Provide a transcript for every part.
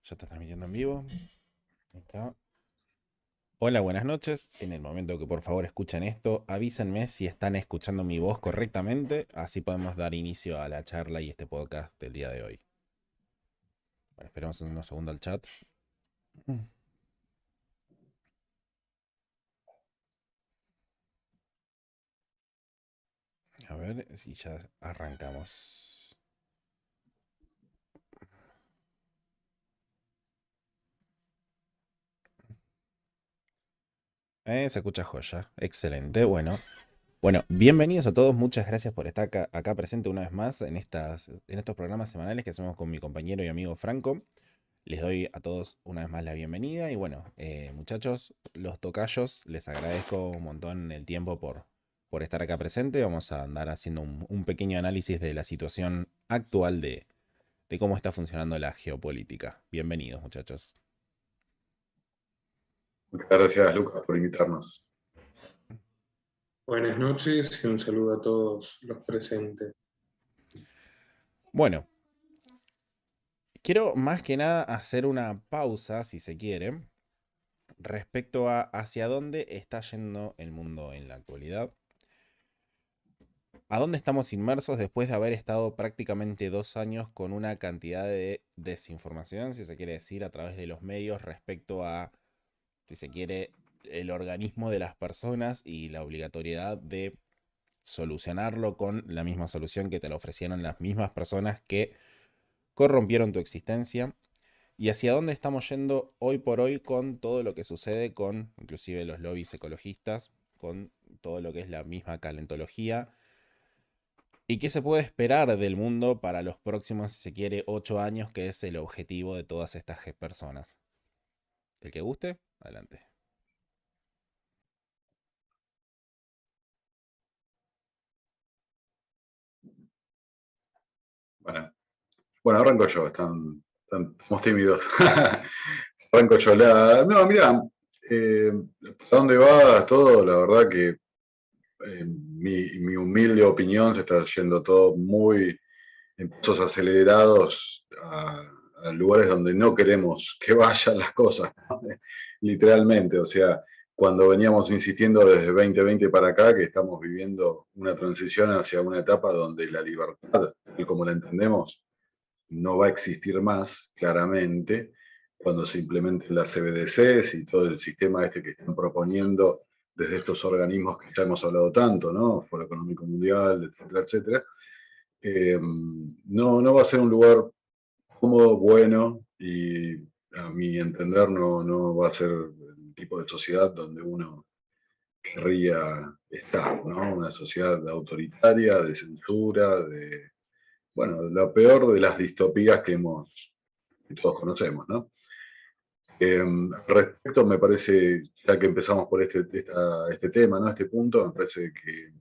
Ya está transmitiendo en vivo. Ahí está. Hola, buenas noches. En el momento que por favor escuchen esto, avísenme si están escuchando mi voz correctamente, así podemos dar inicio a la charla y este podcast del día de hoy. Bueno, esperemos unos segundos al chat. A ver si ya arrancamos. Se escucha joya. Excelente. Bueno, bienvenidos a todos. Muchas gracias por estar acá presente una vez más en estos programas semanales que hacemos con mi compañero y amigo Franco. Les doy a todos una vez más la bienvenida y bueno, muchachos, los tocayos, les agradezco un montón el tiempo por estar acá presente. Vamos a andar haciendo un pequeño análisis de la situación actual de cómo está funcionando la geopolítica. Bienvenidos, muchachos. Muchas gracias, Lucas, por invitarnos. Buenas noches y un saludo a todos los presentes. Bueno, quiero más que nada hacer una pausa, si se quiere, respecto a hacia dónde está yendo el mundo en la actualidad. ¿A dónde estamos inmersos después de haber estado prácticamente 2 años con una cantidad de desinformación, si se quiere decir, a través de los medios respecto a, si se quiere, el organismo de las personas y la obligatoriedad de solucionarlo con la misma solución que te la ofrecieron las mismas personas que corrompieron tu existencia? ¿Y hacia dónde estamos yendo hoy por hoy con todo lo que sucede con inclusive los lobbies ecologistas, con todo lo que es la misma calentología? ¿Y qué se puede esperar del mundo para los próximos, si se quiere, 8 años, que es el objetivo de todas estas personas? El que guste, adelante. Bueno, arranco yo, estamos tímidos. Arranco yo. No, mira, ¿para dónde va todo? La verdad que mi humilde opinión se está yendo todo muy en pasos acelerados a lugares donde no queremos que vayan las cosas, ¿no? Literalmente. O sea, cuando veníamos insistiendo desde 2020 para acá que estamos viviendo una transición hacia una etapa donde la libertad, tal como la entendemos, no va a existir más, claramente, cuando se implementen las CBDCs y todo el sistema este que están proponiendo desde estos organismos que ya hemos hablado tanto, ¿no? Foro Económico Mundial, etcétera, etcétera. No va a ser un lugar cómodo, bueno, y a mi entender no va a ser el tipo de sociedad donde uno querría estar, ¿no? Una sociedad autoritaria, de censura, bueno, la peor de las distopías que todos conocemos, ¿no? Respecto, me parece, ya que empezamos por este tema, ¿no? Este punto, me parece que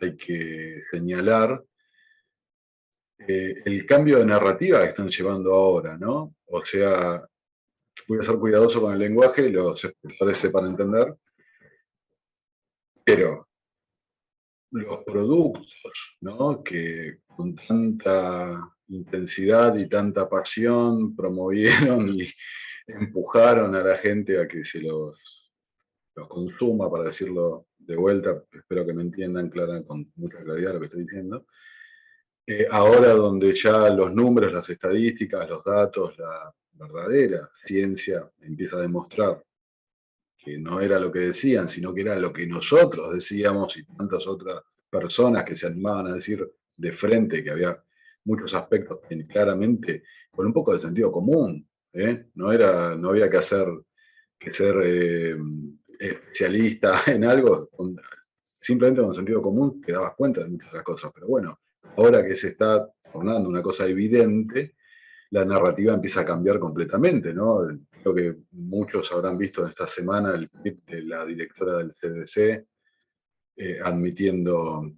hay que señalar el cambio de narrativa que están llevando ahora, ¿no? O sea, voy a ser cuidadoso con el lenguaje, los espectadores sepan entender, pero los productos, ¿no? Que con tanta intensidad y tanta pasión promovieron y empujaron a la gente a que los consuma, para decirlo de vuelta, espero que me entiendan con mucha claridad lo que estoy diciendo. Ahora donde ya los números, las estadísticas, los datos, la verdadera ciencia empieza a demostrar que no era lo que decían, sino que era lo que nosotros decíamos y tantas otras personas que se animaban a decir de frente que había muchos aspectos que claramente, con un poco de sentido común, no había que ser especialista en algo, simplemente con sentido común te dabas cuenta de muchas de las cosas. Pero bueno, ahora que se está tornando una cosa evidente, la narrativa empieza a cambiar completamente, ¿no? Creo que muchos habrán visto en esta semana el clip de la directora del CDC admitiendo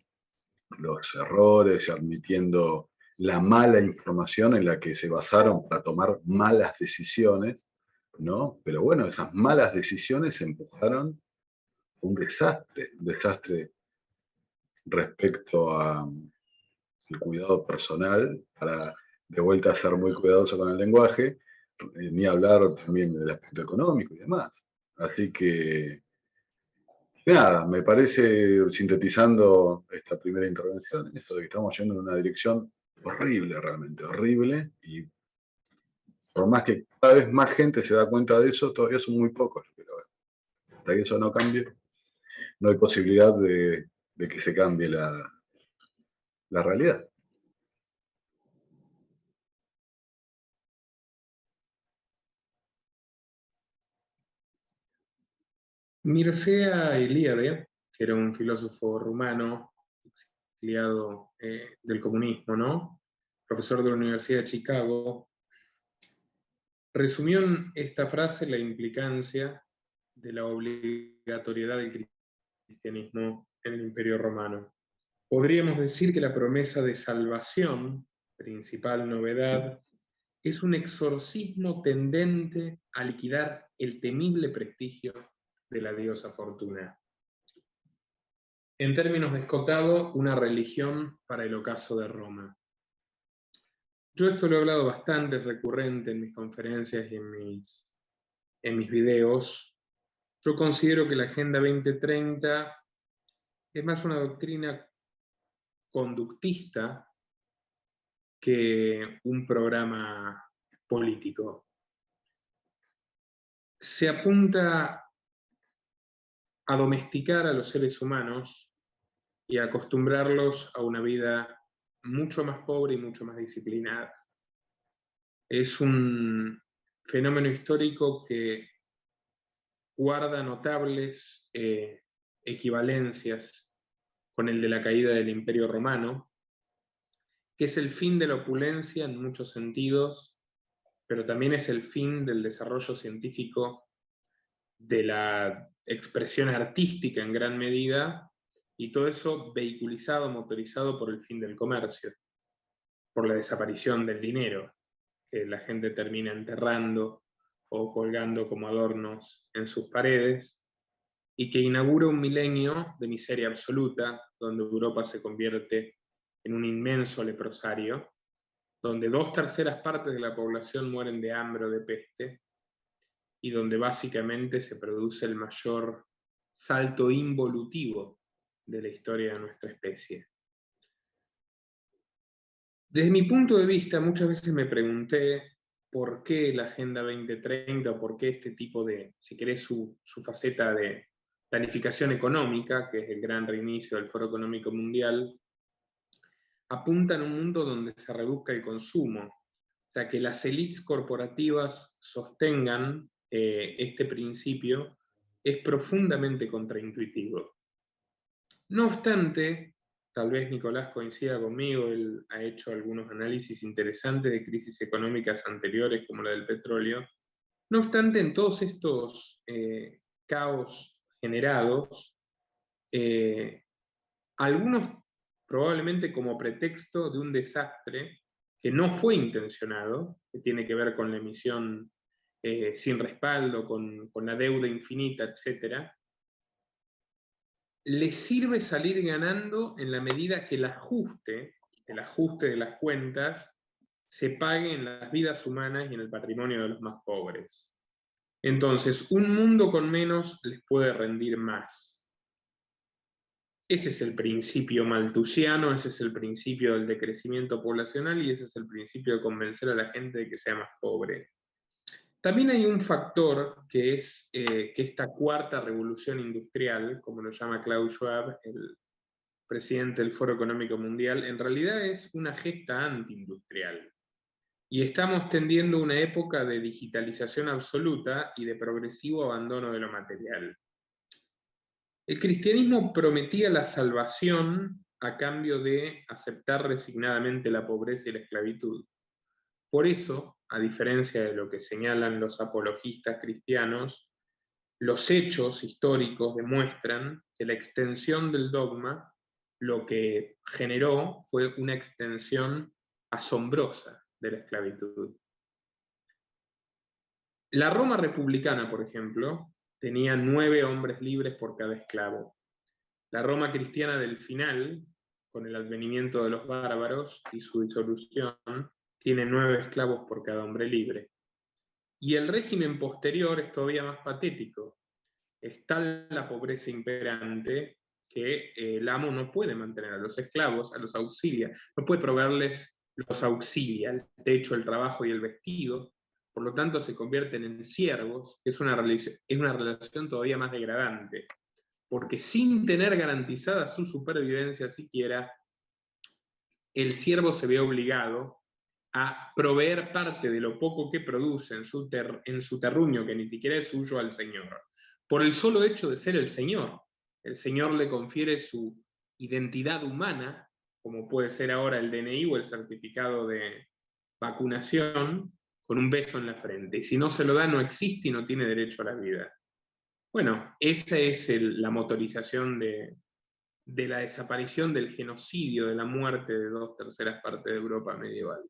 los errores, admitiendo la mala información en la que se basaron para tomar malas decisiones, ¿no? Pero bueno, esas malas decisiones empujaron un desastre respecto al cuidado personal, para de vuelta ser muy cuidadoso con el lenguaje, ni hablar también del aspecto económico y demás. Así que, nada, me parece, sintetizando esta primera intervención, esto de que estamos yendo en una dirección horrible, realmente horrible, y por más que cada vez más gente se da cuenta de eso, todavía son muy pocos los que lo ven. Hasta que eso no cambie, no hay posibilidad de que se cambie la realidad. Mircea Eliade, que era un filósofo rumano, exiliado del comunismo, ¿no? Profesor de la Universidad de Chicago, resumió en esta frase la implicancia de la obligatoriedad del cristianismo en el Imperio Romano. Podríamos decir que la promesa de salvación, principal novedad, es un exorcismo tendente a liquidar el temible prestigio de la diosa Fortuna. En términos de Escotado, una religión para el ocaso de Roma. Yo esto lo he hablado bastante, recurrente en mis conferencias y en mis videos. Yo considero que la Agenda 2030 es más una doctrina conductista que un programa político. Se apunta a domesticar a los seres humanos y a acostumbrarlos a una vida mucho más pobre y mucho más disciplinada. Es un fenómeno histórico que guarda notables equivalencias con el de la caída del Imperio Romano, que es el fin de la opulencia en muchos sentidos, pero también es el fin del desarrollo científico, de la expresión artística en gran medida, y todo eso vehiculizado, motorizado por el fin del comercio, por la desaparición del dinero, que la gente termina enterrando o colgando como adornos en sus paredes, y que inaugura un milenio de miseria absoluta, donde Europa se convierte en un inmenso leprosario, donde 2/3 partes de la población mueren de hambre o de peste, y donde básicamente se produce el mayor salto involutivo de la historia de nuestra especie. Desde mi punto de vista, muchas veces me pregunté por qué la Agenda 2030 o por qué este tipo de, si querés, su faceta de planificación económica, que es el gran reinicio del Foro Económico Mundial, apunta en un mundo donde se reduzca el consumo. O sea, que las élites corporativas sostengan este principio es profundamente contraintuitivo. No obstante, tal vez Nicolás coincida conmigo, él ha hecho algunos análisis interesantes de crisis económicas anteriores, como la del petróleo. No obstante, en todos estos caos generados, algunos probablemente como pretexto de un desastre que no fue intencionado, que tiene que ver con la emisión sin respaldo, con la deuda infinita, etc., le sirve salir ganando en la medida que el ajuste de las cuentas se pague en las vidas humanas y en el patrimonio de los más pobres. Entonces, un mundo con menos les puede rendir más. Ese es el principio malthusiano, ese es el principio del decrecimiento poblacional y ese es el principio de convencer a la gente de que sea más pobre. También hay un factor que es que esta cuarta revolución industrial, como lo llama Klaus Schwab, el presidente del Foro Económico Mundial, en realidad es una gesta antiindustrial. Y estamos tendiendo una época de digitalización absoluta y de progresivo abandono de lo material. El cristianismo prometía la salvación a cambio de aceptar resignadamente la pobreza y la esclavitud. Por eso, a diferencia de lo que señalan los apologistas cristianos, los hechos históricos demuestran que la extensión del dogma lo que generó fue una extensión asombrosa de la esclavitud. La Roma republicana, por ejemplo, tenía 9 hombres libres por cada esclavo. La Roma cristiana del final, con el advenimiento de los bárbaros y su disolución, tiene 9 esclavos por cada hombre libre. Y el régimen posterior es todavía más patético. Es tal la pobreza imperante que el amo no puede mantener a los esclavos, a los auxilia, no puede proveerles, los auxilia, el techo, el trabajo y el vestido, por lo tanto se convierten en siervos, es una relación todavía más degradante, porque sin tener garantizada su supervivencia siquiera, el siervo se ve obligado a proveer parte de lo poco que produce en su terruño, que ni siquiera es suyo, al señor. Por el solo hecho de ser el señor. El señor le confiere su identidad humana, como puede ser ahora el DNI o el certificado de vacunación, con un beso en la frente. Y si no se lo da, no existe y no tiene derecho a la vida. Bueno, esa es la motorización de la desaparición, del genocidio, de la muerte de 2/3 partes de Europa medieval.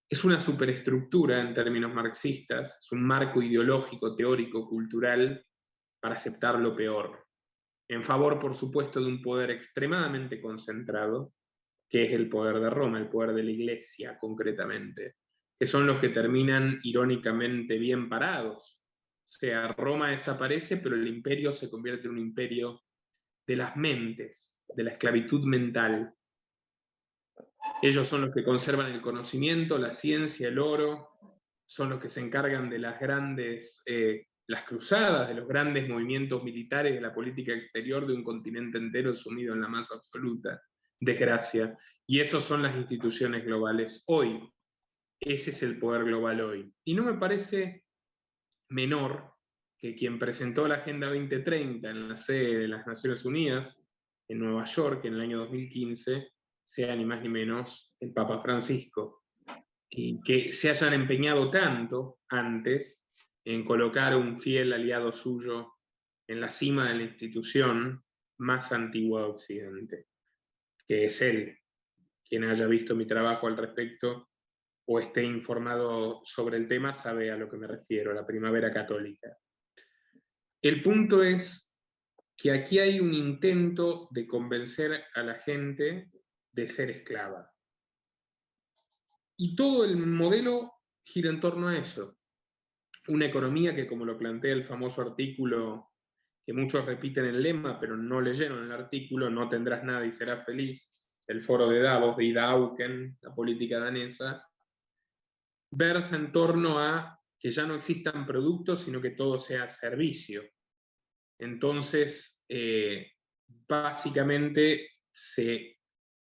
Es una superestructura en términos marxistas, es un marco ideológico, teórico, cultural para aceptar lo peor, en favor, por supuesto, de un poder extremadamente concentrado, que es el poder de Roma, el poder de la Iglesia concretamente, que son los que terminan irónicamente bien parados. O sea, Roma desaparece, pero el imperio se convierte en un imperio de las mentes, de la esclavitud mental. Ellos son los que conservan el conocimiento, la ciencia, el oro, son los que se encargan de las grandes, las cruzadas, de los grandes movimientos militares, de la política exterior de un continente entero sumido en la más absoluta desgracia. Y esos son las instituciones globales hoy. Ese es el poder global hoy. Y no me parece menor que quien presentó la Agenda 2030 en la sede de las Naciones Unidas, en Nueva York, en el año 2015, sea ni más ni menos el Papa Francisco. Y que se hayan empeñado tanto antes en colocar un fiel aliado suyo en la cima de la institución más antigua de Occidente, que es él. Quien haya visto mi trabajo al respecto o esté informado sobre el tema sabe a lo que me refiero, la primavera católica. El punto es que aquí hay un intento de convencer a la gente de ser esclava. Y todo el modelo gira en torno a eso. Una economía que, como lo plantea el famoso artículo que muchos repiten el lema, pero no leyeron el artículo, no tendrás nada y serás feliz, el foro de Davos, de Ida Auken, la política danesa, versa en torno a que ya no existan productos, sino que todo sea servicio. Entonces, básicamente se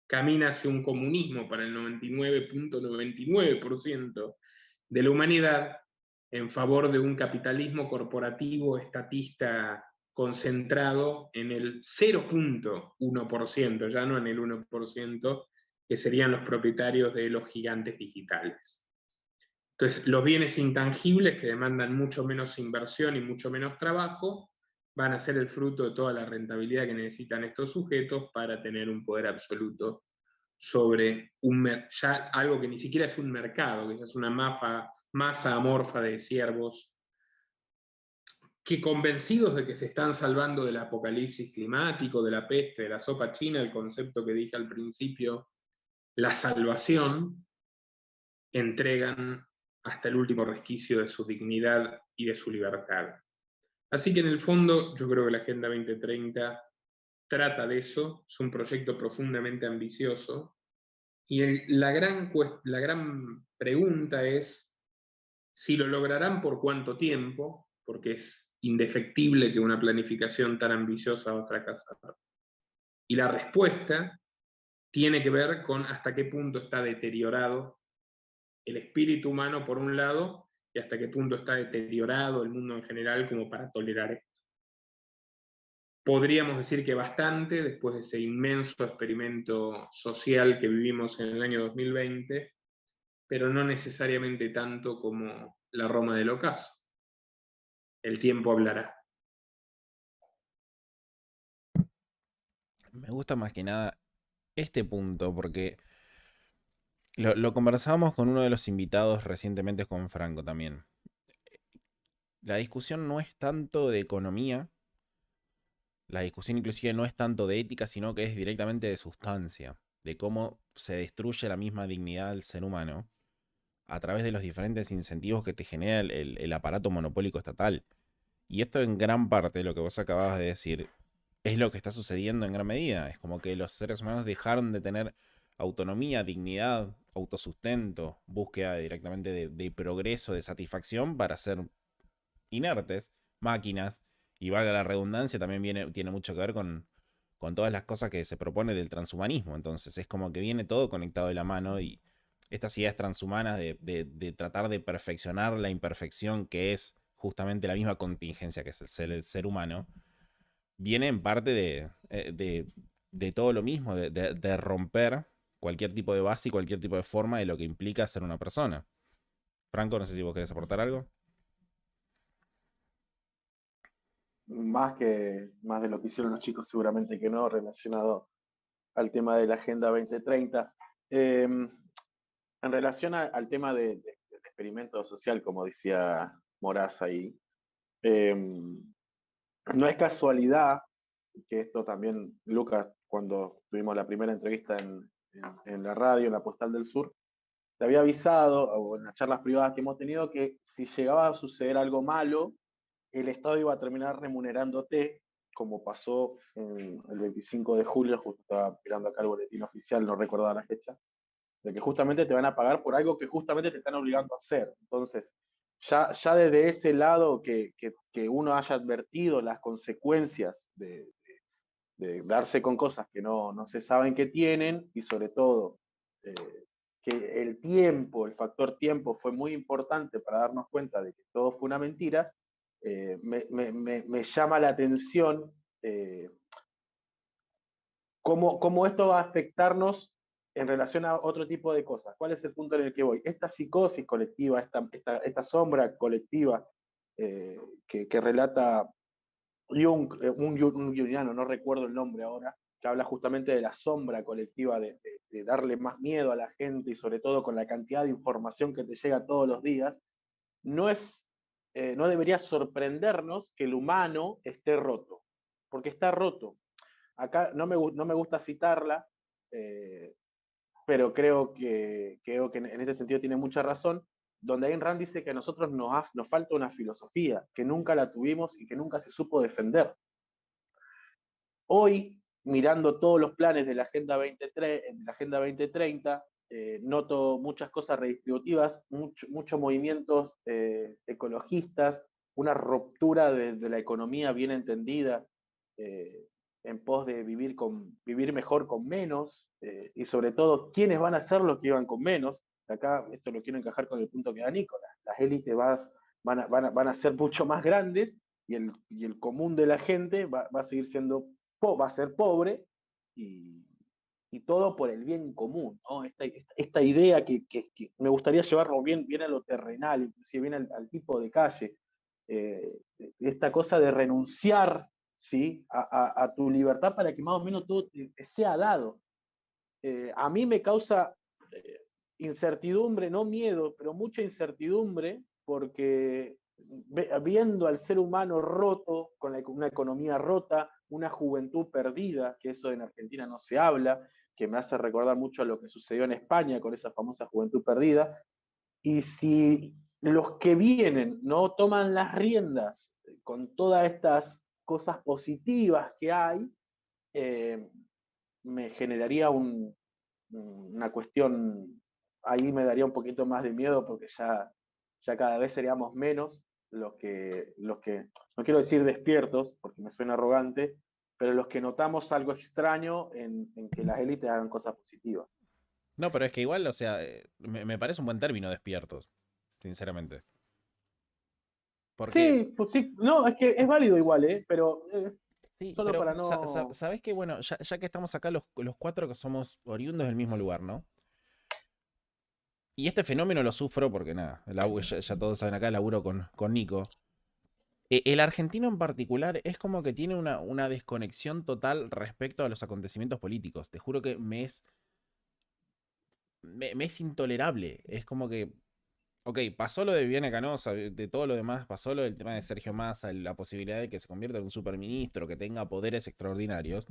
camina hacia un comunismo para el 99.99% de la humanidad en favor de un capitalismo corporativo estatista concentrado en el 0.1%, ya no en el 1%, que serían los propietarios de los gigantes digitales. Entonces, los bienes intangibles, que demandan mucho menos inversión y mucho menos trabajo, van a ser el fruto de toda la rentabilidad que necesitan estos sujetos para tener un poder absoluto sobre ya algo que ni siquiera es un mercado, que es una masa amorfa de siervos, que convencidos de que se están salvando del apocalipsis climático, de la peste, de la sopa china, el concepto que dije al principio, la salvación, entregan hasta el último resquicio de su dignidad y de su libertad. Así que en el fondo yo creo que la Agenda 2030 trata de eso, es un proyecto profundamente ambicioso, y la gran pregunta es si lo lograrán, por cuánto tiempo, porque es indefectible que una planificación tan ambiciosa va a fracasar. Y la respuesta tiene que ver con hasta qué punto está deteriorado el espíritu humano por un lado, y hasta qué punto está deteriorado el mundo en general como para tolerar esto. Podríamos decir que bastante, después de ese inmenso experimento social que vivimos en el año 2020, pero no necesariamente tanto como la Roma del ocaso. El tiempo hablará. Me gusta más que nada este punto porque lo conversamos con uno de los invitados recientemente, con Franco también. La discusión no es tanto de economía, la discusión inclusive no es tanto de ética, sino que es directamente de sustancia, de cómo se destruye la misma dignidad del ser humano a través de los diferentes incentivos que te genera el aparato monopólico estatal. Y esto en gran parte, lo que vos acababas de decir, es lo que está sucediendo en gran medida. Es como que los seres humanos dejaron de tener autonomía, dignidad, autosustento, búsqueda directamente de progreso, de satisfacción para ser inertes, máquinas, y valga la redundancia, también tiene mucho que ver con todas las cosas que se propone del transhumanismo. Entonces es como que viene todo conectado de la mano y estas ideas transhumanas de tratar de perfeccionar la imperfección que es justamente la misma contingencia que es el ser humano, viene en parte de todo lo mismo, de romper cualquier tipo de base y cualquier tipo de forma de lo que implica ser una persona. Franco, no sé si vos querés aportar algo. Más de lo que hicieron los chicos, seguramente que no, relacionado al tema de la Agenda 2030. En relación al tema del experimento social, como decía Moraz ahí, eh, no es casualidad que esto también, Lucas, cuando tuvimos la primera entrevista en la radio, en la Postal del Sur, te había avisado, o en las charlas privadas que hemos tenido, que si llegaba a suceder algo malo, el Estado iba a terminar remunerándote, como pasó el 25 de julio, justo estaba mirando acá el boletín oficial, no recordaba la fecha, de que justamente te van a pagar por algo que justamente te están obligando a hacer. Entonces, ya desde ese lado que uno haya advertido las consecuencias de darse con cosas que no se saben que tienen, y sobre todo eh, que el tiempo, el factor tiempo fue muy importante para darnos cuenta de que todo fue una mentira, me llama la atención cómo esto va a afectarnos en relación a otro tipo de cosas. ¿Cuál es el punto en el que voy? Esta psicosis colectiva, esta sombra colectiva que relata Jung, un jungiano, no recuerdo el nombre ahora, que habla justamente de la sombra colectiva, de darle más miedo a la gente y sobre todo con la cantidad de información que te llega todos los días, no debería sorprendernos que el humano esté roto, porque está roto. Acá no me gusta citarla, eh, pero creo que en este sentido tiene mucha razón, donde Ayn Rand dice que a nosotros nos falta una filosofía, que nunca la tuvimos y que nunca se supo defender. Hoy, mirando todos los planes de la Agenda 2030, noto muchas cosas redistributivas, muchos movimientos ecologistas, una ruptura de la economía bien entendida, eh, en pos de vivir mejor con menos, y sobre todo, ¿quiénes van a ser los que iban con menos? Acá esto lo quiero encajar con el punto que da Nicolás. Las élites van a ser mucho más grandes y el común de la gente va a seguir siendo, va a ser pobre, y, y todo por el bien común, ¿no? Esta idea que me gustaría llevarlo bien a lo terrenal, inclusive bien al tipo de calle, esta cosa de renunciar, ¿sí? a tu libertad para que más o menos todo te sea dado. A mí me causa incertidumbre, no miedo, pero mucha incertidumbre, porque viendo al ser humano roto, con una economía rota, una juventud perdida, que eso en Argentina no se habla, que me hace recordar mucho a lo que sucedió en España con esa famosa juventud perdida, y si los que vienen no toman las riendas con todas estas cosas positivas que hay, eh, me generaría una cuestión, ahí me daría un poquito más de miedo, porque ya cada vez seríamos menos los que, no quiero decir despiertos, porque me suena arrogante, pero los que notamos algo extraño en que las élites hagan cosas positivas. No, pero es que igual, o sea, me parece un buen término despiertos, sinceramente. Porque, Sí, pues sí, no, es que es válido igual, pero sí, solo pero para no... sabés que, bueno, ya que estamos acá los cuatro que somos oriundos del mismo lugar, ¿no? Y este fenómeno lo sufro porque nada, ya todos saben acá, laburo con Nico. El argentino en particular es como que tiene una desconexión total respecto a los acontecimientos políticos. Te juro que me es intolerable. Es como que, ok, pasó lo de Viviana Canosa, de todo lo demás, pasó lo del tema de Sergio Massa, la posibilidad de que se convierta en un superministro, que tenga poderes extraordinarios.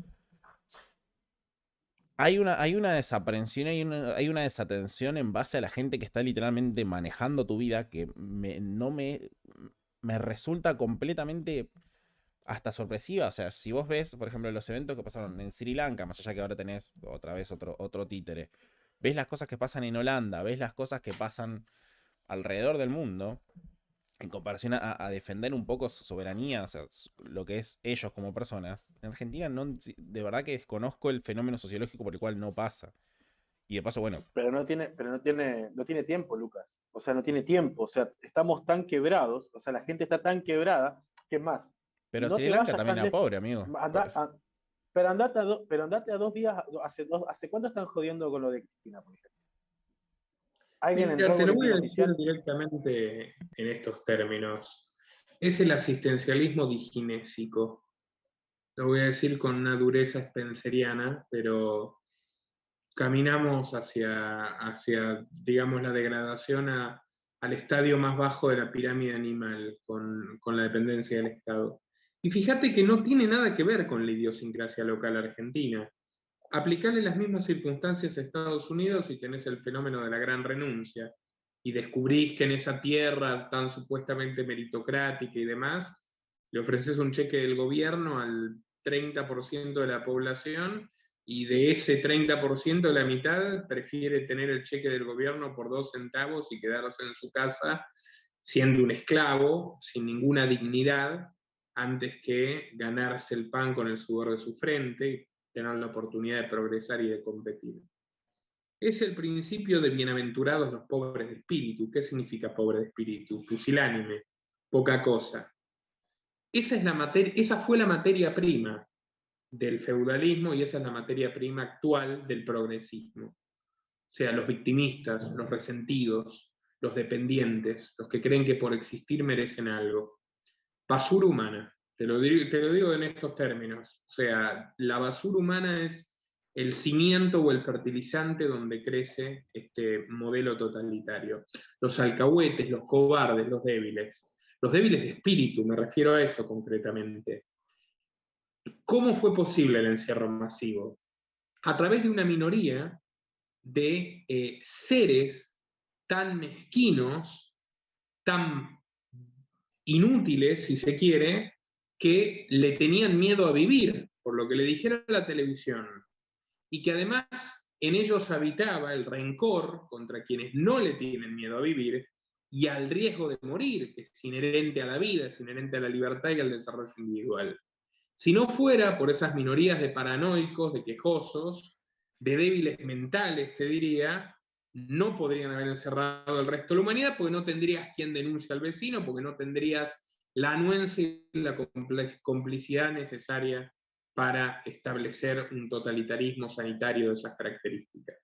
hay una desaprensión, hay una desatención en base a la gente que está literalmente manejando tu vida que no me resulta completamente hasta sorpresiva. O sea, si vos ves, por ejemplo, los eventos que pasaron en Sri Lanka, más allá que ahora tenés otra vez otro títere, ves las cosas que pasan en Holanda, ves las cosas que pasan alrededor del mundo, en comparación a defender un poco su soberanía, o sea, lo que es ellos como personas, en Argentina no, de verdad que desconozco el fenómeno sociológico por el cual no pasa. Y de paso, bueno. Pero no tiene tiempo, Lucas. O sea, no tiene tiempo. O sea, estamos tan quebrados, o sea, la gente está tan quebrada, que es más, Pero no Sri te Lanka vayas también tan era lejos. pobre, amigo. Pero andate a 2 días, ¿hace cuánto están jodiendo con lo de Cristina, por ejemplo? ¿Alguien entró Mira, al te lo voy boletín a decir oficial? directamente en estos términos. Es el asistencialismo diginésico. Lo voy a decir con una dureza spenceriana, pero caminamos hacia digamos, la degradación al estadio más bajo de la pirámide animal, con la dependencia del Estado. Y fíjate que no tiene nada que ver con la idiosincrasia local argentina. Aplicale las mismas circunstancias a Estados Unidos y tenés el fenómeno de la gran renuncia, y descubrís que en esa tierra tan supuestamente meritocrática y demás, le ofreces un cheque del gobierno al 30% de la población, y de ese 30% la mitad prefiere tener el cheque del gobierno por 2 centavos y quedarse en su casa siendo un esclavo, sin ninguna dignidad, antes que ganarse el pan con el sudor de su frente y tener la oportunidad de progresar y de competir. Es el principio de bienaventurados los pobres de espíritu. ¿Qué significa pobre de espíritu? Pusilánime, poca cosa. Esa fue la materia prima del feudalismo y esa es la materia prima actual del progresismo. O sea, los victimistas, los resentidos, los dependientes, los que creen que por existir merecen algo. Basura humana, te lo digo en estos términos. O sea, la basura humana es el cimiento o el fertilizante donde crece este modelo totalitario. Los alcahuetes, los cobardes, los débiles de espíritu, me refiero a eso concretamente. ¿Cómo fue posible el encierro masivo? A través de una minoría de seres tan mezquinos, tan inútiles, si se quiere, que le tenían miedo a vivir, por lo que le dijera la televisión, y que además en ellos habitaba el rencor contra quienes no le tienen miedo a vivir y al riesgo de morir, que es inherente a la vida, es inherente a la libertad y al desarrollo individual. Si no fuera por esas minorías de paranoicos, de quejosos, de débiles mentales, te diría, no podrían haber encerrado el resto de la humanidad, porque no tendrías quien denuncie al vecino, porque no tendrías la anuencia y la complicidad necesaria para establecer un totalitarismo sanitario de esas características.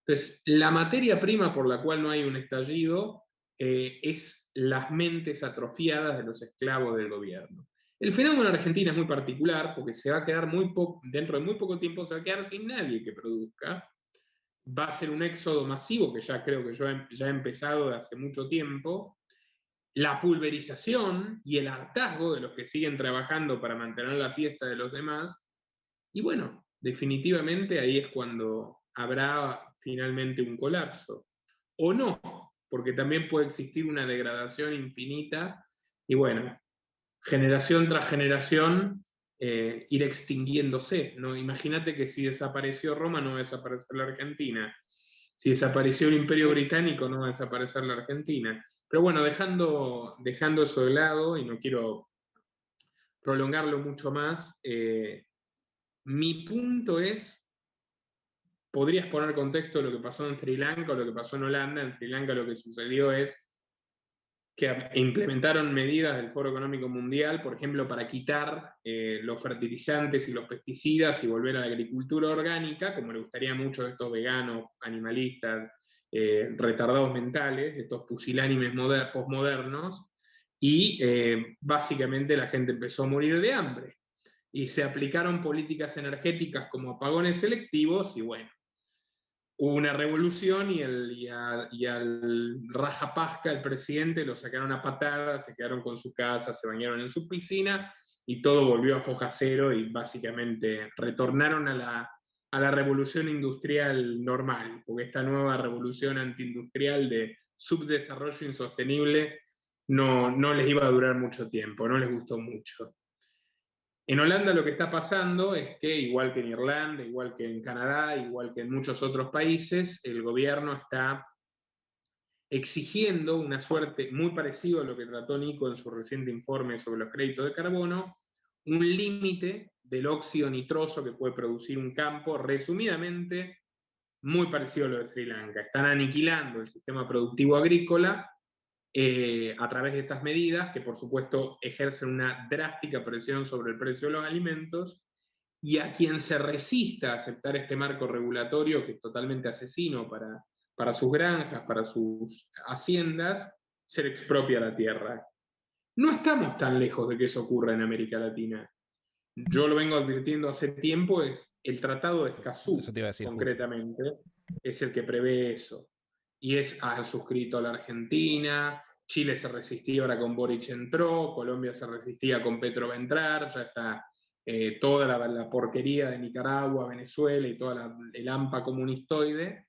Entonces, la materia prima por la cual no hay un estallido es las mentes atrofiadas de los esclavos del gobierno. El fenómeno en Argentina es muy particular porque se va a quedar dentro de muy poco tiempo se va a quedar sin nadie que produzca. Va a ser un éxodo masivo que ya creo que ya ha empezado de hace mucho tiempo. La pulverización y el hartazgo de los que siguen trabajando para mantener la fiesta de los demás. Y bueno, definitivamente ahí es cuando habrá finalmente un colapso. O no, porque también puede existir una degradación infinita y bueno, generación tras generación ir extinguiéndose, ¿no? Imagínate que si desapareció Roma no va a desaparecer la Argentina. Si desapareció el Imperio Británico no va a desaparecer la Argentina. Pero bueno, dejando eso de lado, y no quiero prolongarlo mucho más, mi punto es, podrías poner contexto de lo que pasó en Sri Lanka o lo que pasó en Holanda. En Sri Lanka lo que sucedió es que implementaron medidas del Foro Económico Mundial, por ejemplo, para quitar los fertilizantes y los pesticidas y volver a la agricultura orgánica, como le gustaría mucho a estos veganos, animalistas, retardados mentales, estos pusilánimes posmodernos, y básicamente la gente empezó a morir de hambre. Y se aplicaron políticas energéticas como apagones selectivos, y bueno, hubo una revolución y al Rajapaksa, el presidente, lo sacaron a patadas, se quedaron con su casa, se bañaron en su piscina y todo volvió a foja cero y básicamente retornaron a a la revolución industrial normal, porque esta nueva revolución antiindustrial de subdesarrollo insostenible no les iba a durar mucho tiempo, no les gustó mucho. En Holanda lo que está pasando es que, igual que en Irlanda, igual que en Canadá, igual que en muchos otros países, el gobierno está exigiendo una suerte muy parecido a lo que trató Nico en su reciente informe sobre los créditos de carbono, un límite del óxido nitroso que puede producir un campo, resumidamente, muy parecido a lo de Sri Lanka. Están aniquilando el sistema productivo agrícola a través de estas medidas, que por supuesto ejercen una drástica presión sobre el precio de los alimentos, y a quien se resista a aceptar este marco regulatorio, que es totalmente asesino para sus granjas, para sus haciendas, se le expropia la tierra. No estamos tan lejos de que eso ocurra en América Latina. Yo lo vengo advirtiendo hace tiempo, es el Tratado de Escazú, concretamente, es el que prevé eso. Y han suscrito la Argentina, Chile se resistía, ahora con Boric entró, Colombia se resistía, con Petro va a entrar, ya está toda la porquería de Nicaragua, Venezuela y toda el AMPA comunistoide.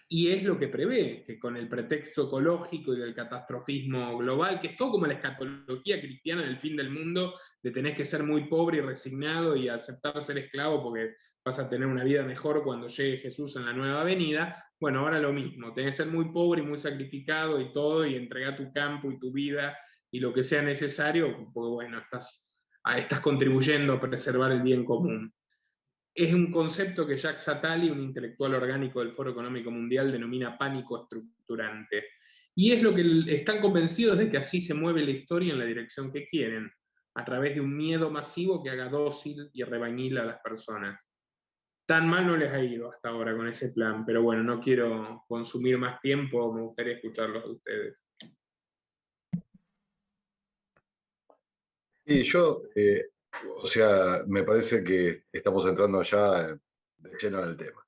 Y es lo que prevé, que con el pretexto ecológico y del catastrofismo global, que es todo como la escatología cristiana del fin del mundo, de tenés que ser muy pobre y resignado y aceptar ser esclavo porque vas a tener una vida mejor cuando llegue Jesús en la nueva venida. Bueno, ahora lo mismo, tenés que ser muy pobre y muy sacrificado y todo, y entregar tu campo y tu vida y lo que sea necesario, porque bueno, estás contribuyendo a preservar el bien común. Es un concepto que Jacques Attali, un intelectual orgánico del Foro Económico Mundial, denomina pánico estructurante. Y es lo que están convencidos de que así se mueve la historia en la dirección que quieren, a través de un miedo masivo que haga dócil y rebañil a las personas. Tan mal no les ha ido hasta ahora con ese plan, pero bueno, no quiero consumir más tiempo, me gustaría escucharlos de ustedes. Y yo, o sea, me parece que estamos entrando ya de lleno en el tema.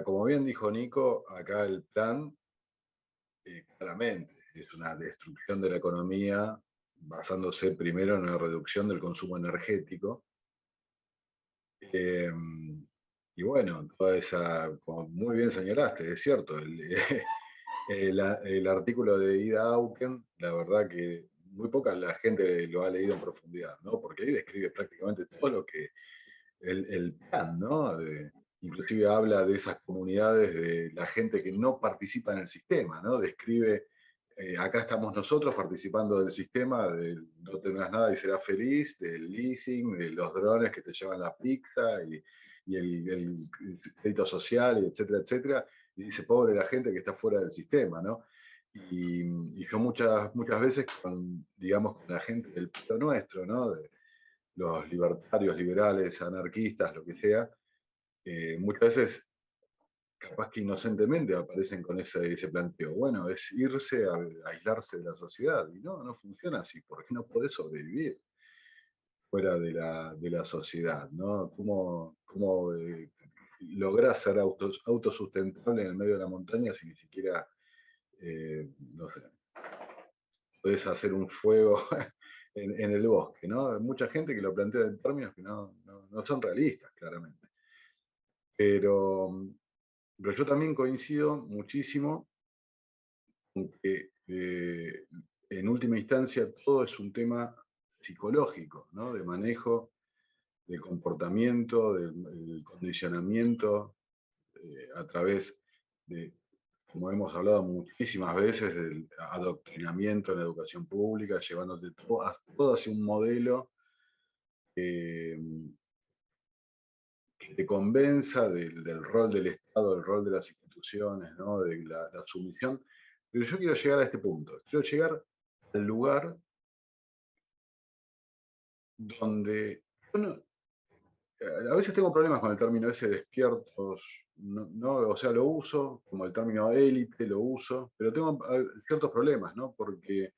Como bien dijo Nico, acá el plan claramente es una destrucción de la economía basándose primero en la reducción del consumo energético. Y bueno, toda esa, como muy bien señalaste, es cierto, el artículo de Ida Auken, la verdad que muy poca la gente lo ha leído en profundidad, ¿no? Porque ahí describe prácticamente todo lo que el plan, ¿no? Inclusive habla de esas comunidades de la gente que no participa en el sistema, ¿no? Describe, acá estamos nosotros participando del sistema, de no tendrás nada y serás feliz, del leasing, de los drones que te llevan la pizza y el crédito social, etcétera, etcétera. Y dice, pobre la gente que está fuera del sistema, ¿no? Y yo muchas veces digamos, con la gente del pueblo nuestro, ¿no? Los libertarios, liberales, anarquistas, lo que sea, muchas veces, capaz que inocentemente, aparecen con ese planteo. Bueno, es irse a aislarse de la sociedad. Y no funciona así, porque no podés sobrevivir fuera de la sociedad, ¿no? ¿Cómo lográs ser autosustentable en el medio de la montaña si ni siquiera, no sé, podés hacer un fuego en el bosque, ¿no? Hay mucha gente que lo plantea en términos que no son realistas, claramente. Pero yo también coincido muchísimo con que en última instancia todo es un tema psicológico, ¿no? De manejo del comportamiento, del condicionamiento a través de, como hemos hablado muchísimas veces, del adoctrinamiento en la educación pública, llevándote todo hacia un modelo que te convenza del rol del Estado, del rol de las instituciones, ¿no? De la sumisión. Pero yo quiero llegar a este punto. Quiero llegar al lugar donde... a veces tengo problemas con el término ese despiertos, o sea, lo uso como el término élite, lo uso, pero tengo ciertos problemas, ¿no? Porque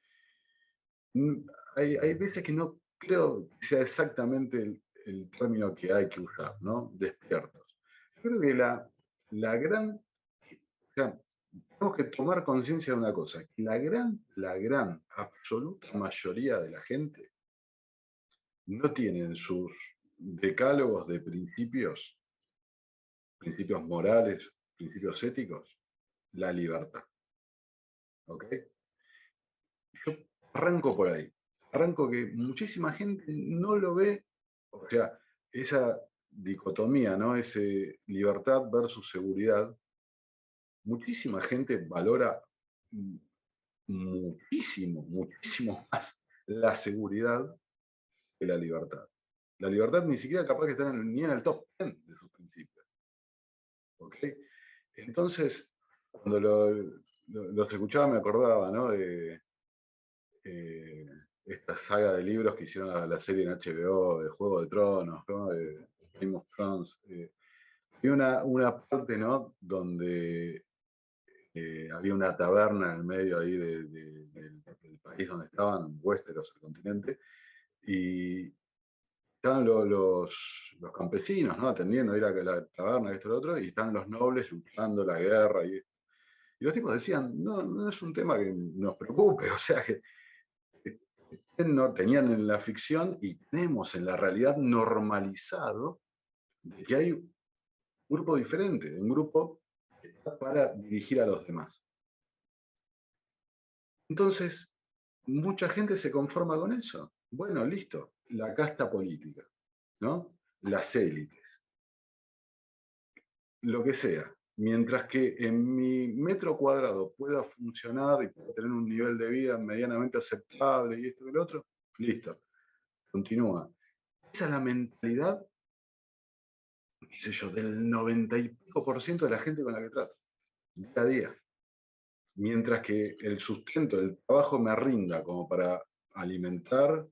hay veces que no creo que sea exactamente el término que hay que usar, ¿no? Despiertos. Yo creo que la gran, o sea, tenemos que tomar conciencia de una cosa, que la gran, absoluta mayoría de la gente no tienen sus decálogos de principios principios morales, principios éticos, la libertad. ¿Ok? Yo arranco por ahí. Arranco que muchísima gente no lo ve, o sea, esa dicotomía, ¿no? Ese libertad versus seguridad, muchísima gente valora muchísimo, muchísimo más la seguridad que la libertad. La libertad ni siquiera capaz que está ni en el top 10 de sus principios. ¿Ok? Entonces, cuando los escuchaba me acordaba, ¿no? De esta saga de libros que hicieron la serie en HBO de Juego de Tronos, ¿no? De Game of Thrones. Y una parte, ¿no? Donde había una taberna en el medio ahí del país donde estaban, Westeros, el continente, y estaban los campesinos, ¿no? Atendiendo a ir a la taberna, esto y lo otro, y están los nobles luchando la guerra. Y los tipos decían, no, no es un tema que nos preocupe, o sea que no tenían en la ficción y tenemos en la realidad normalizado de que hay un grupo diferente, un grupo que está para dirigir a los demás. Entonces, mucha gente se conforma con eso. Bueno, listo, la casta política, ¿no? Las élites, lo que sea. Mientras que en mi metro cuadrado pueda funcionar y pueda tener un nivel de vida medianamente aceptable y esto y lo otro, listo, continúa. Esa es la mentalidad, qué sé yo, del 90 y pico % de la gente con la que trato, día a día. Mientras que el sustento, el trabajo me rinda como para alimentar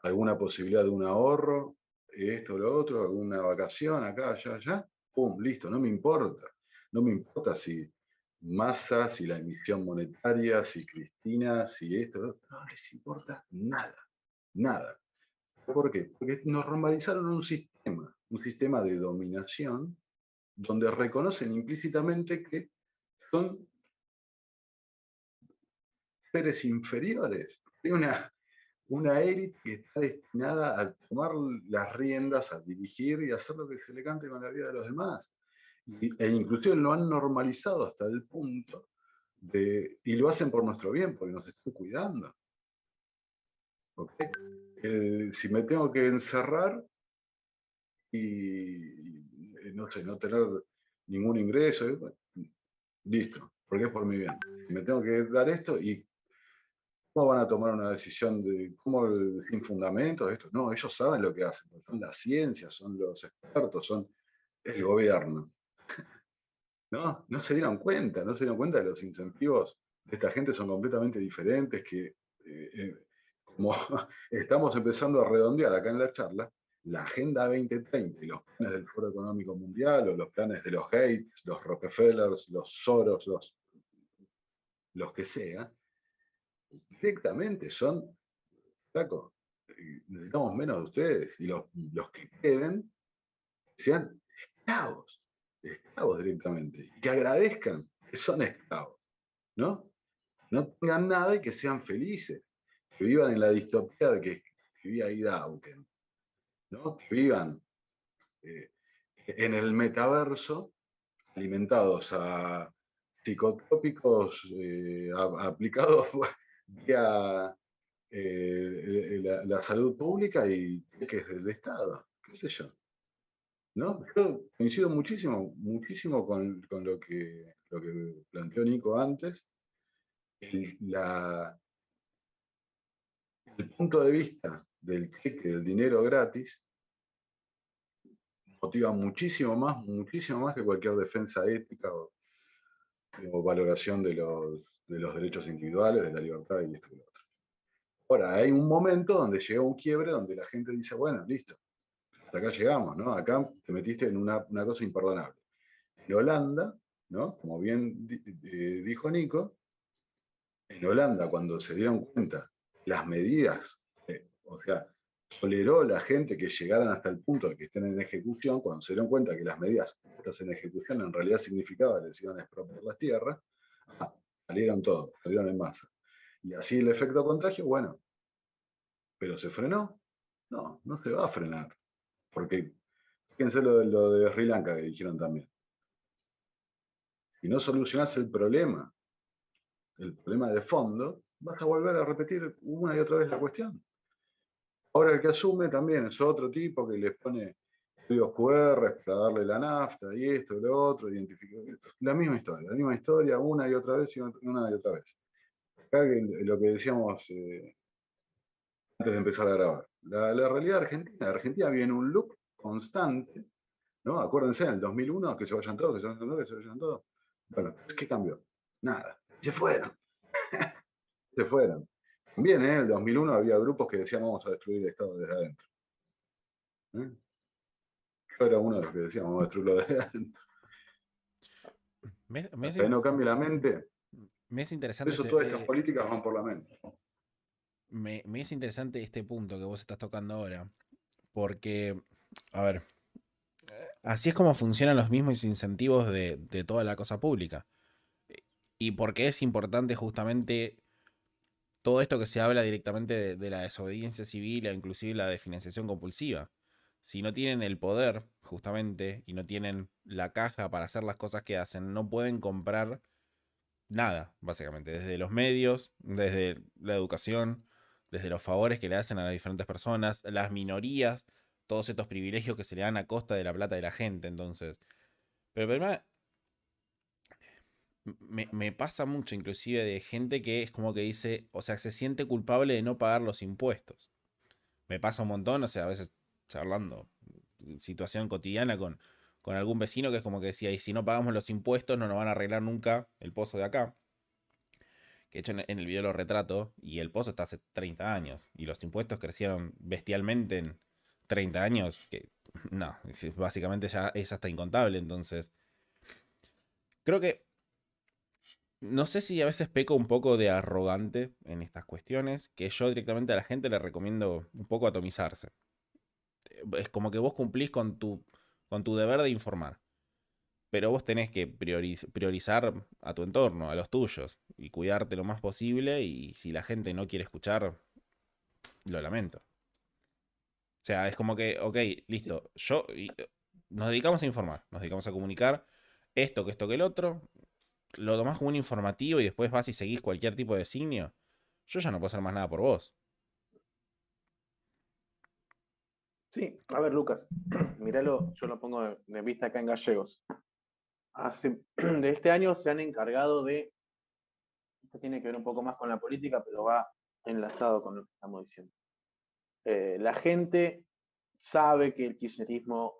alguna posibilidad de un ahorro, esto, lo otro, alguna vacación acá, allá, allá, pum, listo, no me importa. No me importa si Massa, si la emisión monetaria, si Cristina, si esto, lo otro, no les importa nada, nada. ¿Por qué? Porque nos normalizaron un sistema de dominación donde reconocen implícitamente que son seres inferiores. Hay una élite que está destinada a tomar las riendas, a dirigir y a hacer lo que se le cante con la vida de los demás. E inclusive lo han normalizado hasta el punto y lo hacen por nuestro bien, porque nos están cuidando. ¿Okay? Si me tengo que encerrar y no sé, no tener ningún ingreso, bueno, listo, porque es por mi bien. Si me tengo que dar esto, ¿y cómo van a tomar una decisión sin fundamentos? Esto? No, ellos saben lo que hacen, son las ciencias, son los expertos, son el gobierno. No se dieron cuenta, no se dieron cuenta de los incentivos de esta gente son completamente diferentes, que como estamos empezando a redondear acá en la charla, la Agenda 2030 y los planes del Foro Económico Mundial o los planes de los Gates, los Rockefellers, los Soros, los que sea, directamente son, flaco, necesitamos menos de ustedes y los que queden sean esclavos directamente, y que agradezcan que son esclavos, ¿no? No tengan nada y que sean felices, que vivan en la distopía de que vivía Ida Auken, ¿no? Que vivan en el metaverso alimentados a psicotrópicos aplicados vía la salud pública y que es del Estado, qué sé yo. ¿No? Yo coincido muchísimo, muchísimo con lo que planteó Nico antes. El punto de vista del cheque, del dinero gratis, motiva muchísimo más que cualquier defensa ética o valoración de los derechos individuales, de la libertad y esto y lo otro. Ahora, hay un momento donde llega un quiebre donde la gente dice, bueno, listo, hasta acá llegamos, ¿no? Acá te metiste en una cosa imperdonable. En Holanda, ¿no? Como bien dijo Nico, en Holanda cuando se dieron cuenta las medidas, o sea, toleró la gente que llegaran hasta el punto de que estén en ejecución, cuando se dieron cuenta que las medidas puestas en ejecución en realidad significaba que les iban a expropiar las tierras, salieron todos, salieron en masa. Y así el efecto contagio, bueno, pero ¿se frenó? No se va a frenar, porque Fíjense lo de Sri Lanka que dijeron también. Si no solucionás el problema de fondo, vas a volver a repetir una y otra vez la cuestión. Ahora el que asume también es otro tipo que les pone códigos QR para darle la nafta y esto y lo otro, identificar. La misma historia, una y otra vez y una y otra vez. Acá lo que decíamos antes de empezar a grabar. La realidad Argentina vive en un loop constante, ¿no? Acuérdense, en el 2001, que se vayan todos, que se vayan todos, que se vayan todos. Bueno, ¿qué cambió? Nada. Se fueron. Se fueron. También en el 2001 había grupos que decían vamos a destruir el Estado desde adentro. ¿Eh? Yo era uno de los que decíamos vamos a destruirlo desde adentro. Hasta que no cambie la mente, me es por interesante eso todas estas políticas van por la mente. me es interesante este punto que vos estás tocando ahora, porque, a ver, así es como funcionan los mismos incentivos de toda la cosa pública. Y porque es importante justamente todo esto que se habla directamente de la desobediencia civil e inclusive la de financiación compulsiva. Si no tienen el poder, justamente, y no tienen la caja para hacer las cosas que hacen, no pueden comprar nada, básicamente, desde los medios, desde la educación, desde los favores que le hacen a las diferentes personas, las minorías, todos estos privilegios que se le dan a costa de la plata de la gente. Entonces, pero el problema me pasa mucho inclusive de gente que es como que dice, o sea, se siente culpable de no pagar los impuestos. Me pasa un montón, o sea, a veces charlando, situación cotidiana con algún vecino que es como que decía, y si no pagamos los impuestos no nos van a arreglar nunca el pozo de acá. Que de hecho en el video lo retrato, y el pozo está hace 30 años, y los impuestos crecieron bestialmente en 30 años, que no, básicamente ya es hasta incontable. Entonces, creo que no sé si a veces peco un poco de arrogante en estas cuestiones, que yo directamente a la gente le recomiendo un poco atomizarse. Es como que vos cumplís con tu deber de informar, pero vos tenés que priorizar a tu entorno, a los tuyos, y cuidarte lo más posible, y si la gente no quiere escuchar, lo lamento. O sea, es como que, ok, listo, nos dedicamos a informar, nos dedicamos a comunicar esto, que el otro, lo tomás como un informativo y después vas y seguís cualquier tipo de designio, yo ya no puedo hacer más nada por vos. Sí, a ver, Lucas, míralo, yo lo pongo de vista acá en Gallegos. De este año se han encargado de, esto tiene que ver un poco más con la política, pero va enlazado con lo que estamos diciendo. La gente sabe que el kirchnerismo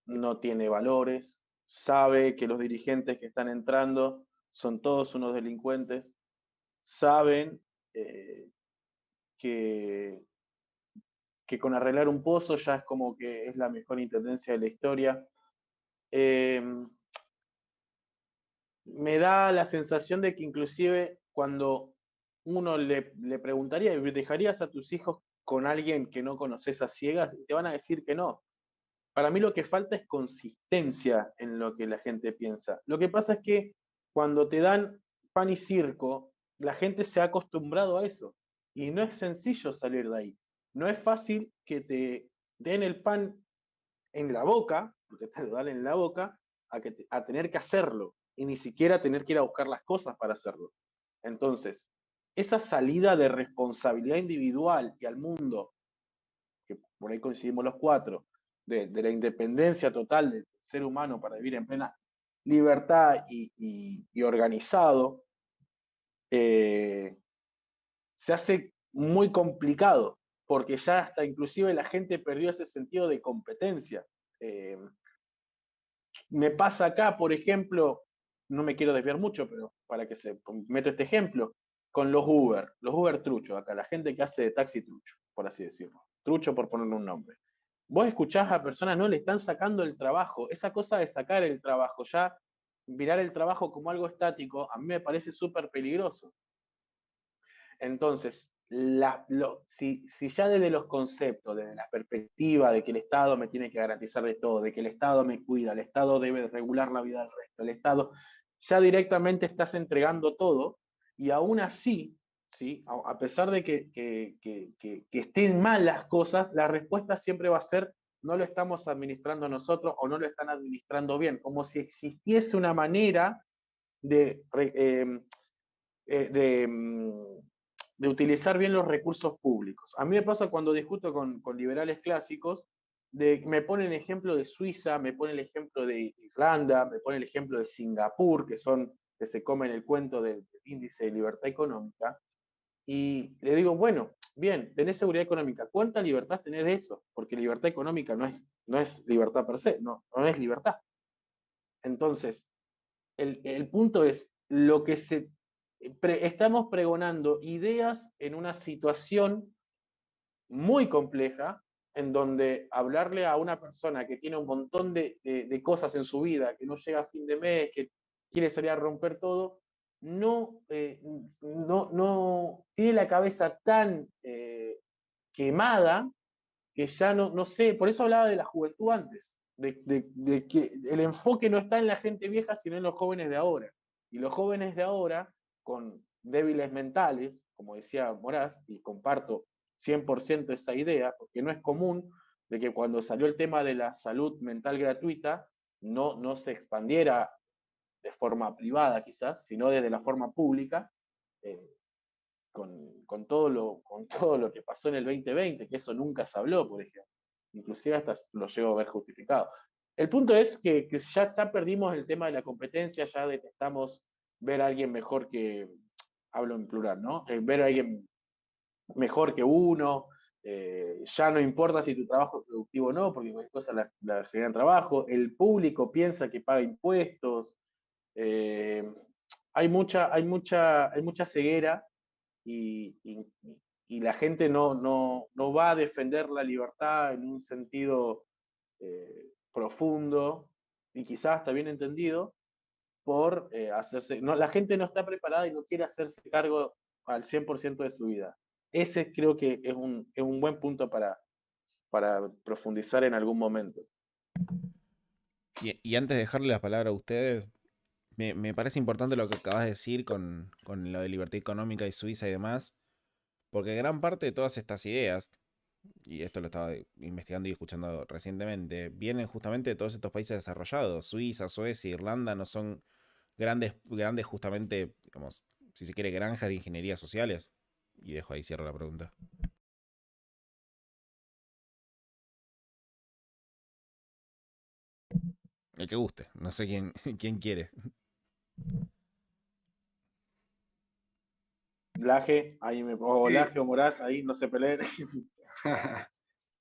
no tiene valores, sabe que los dirigentes que están entrando son todos unos delincuentes, saben que, que con arreglar un pozo ya es como que es la mejor intendencia de la historia. Eh, Me da la sensación de que inclusive cuando uno le preguntaría, ¿dejarías a tus hijos con alguien que no conoces a ciegas? Te van a decir que no. Para mí lo que falta es consistencia en lo que la gente piensa. Lo que pasa es que cuando te dan pan y circo, la gente se ha acostumbrado a eso. Y no es sencillo salir de ahí. No es fácil que te den el pan en la boca, porque te lo dan en la boca, a tener que hacerlo. Y ni siquiera tener que ir a buscar las cosas para hacerlo. Entonces, esa salida de responsabilidad individual y al mundo, que por ahí coincidimos los cuatro, de la independencia total del ser humano para vivir en plena libertad y organizado, se hace muy complicado, porque ya hasta inclusive la gente perdió ese sentido de competencia. Eh, Me pasa acá, por ejemplo, no me quiero desviar mucho, pero para que se meto este ejemplo, con los Uber truchos, acá, la gente que hace de taxi trucho, por así decirlo. Trucho por ponerle un nombre. Vos escuchás a personas, no le están sacando el trabajo. Esa cosa de sacar el trabajo, ya mirar el trabajo como algo estático, a mí me parece súper peligroso. Entonces, si ya desde los conceptos, desde la perspectiva de que el Estado me tiene que garantizar de todo, de que el Estado me cuida, el Estado debe regular la vida del resto, el Estado, ya directamente estás entregando todo, y aún así, ¿sí? A pesar de que estén mal las cosas, la respuesta siempre va a ser no lo estamos administrando nosotros o no lo están administrando bien, como si existiese una manera de, de, de utilizar bien los recursos públicos. A mí me pasa cuando discuto con liberales clásicos, me ponen el ejemplo de Suiza, me ponen el ejemplo de Irlanda, me ponen el ejemplo de Singapur, que se comen el cuento del índice de libertad económica, y le digo, bueno, bien, tenés seguridad económica, ¿cuánta libertad tenés de eso? Porque libertad económica no es libertad per se, no es libertad. Entonces, el punto es, lo que estamos pregonando ideas en una situación muy compleja, en donde hablarle a una persona que tiene un montón de cosas en su vida, que no llega a fin de mes, que quiere salir a romper todo, no tiene la cabeza tan quemada que ya no sé, por eso hablaba de la juventud antes, de que el enfoque no está en la gente vieja, sino en los jóvenes de ahora. Y los jóvenes de ahora, con débiles mentales, como decía Moraz, y comparto 100% esa idea, porque no es común de que cuando salió el tema de la salud mental gratuita, no se expandiera de forma privada quizás, sino desde la forma pública, eh, con todo lo que pasó en el 2020, que eso nunca se habló, por ejemplo. Inclusive hasta lo llego a ver justificado. El punto es que ya está, perdimos el tema de la competencia, ya detestamos ver a alguien mejor que, hablo en plural, ¿no? Ver a alguien mejor que uno, ya no importa si tu trabajo es productivo o no, porque cualquier cosa la generan trabajo, el público piensa que paga impuestos, eh, hay mucha ceguera y, y, y la gente no va a defender la libertad en un sentido profundo y quizás hasta bien entendido por hacerse... No, la gente no está preparada y no quiere hacerse cargo al 100% de su vida. Ese creo que es un buen punto para profundizar en algún momento. Y antes de dejarle la palabra a ustedes, me parece importante lo que acabas de decir con lo de libertad económica y Suiza y demás, porque gran parte de todas estas ideas, y esto lo estaba investigando y escuchando recientemente, vienen justamente de todos estos países desarrollados. Suiza, Suecia, Irlanda no son grandes justamente, digamos, si se quiere, granjas de ingeniería sociales. Y dejo ahí, cierro la pregunta. El que guste, no sé quién, quién quiere. Laje, ahí o Sí. Laje o Moraz, ahí no se peleen.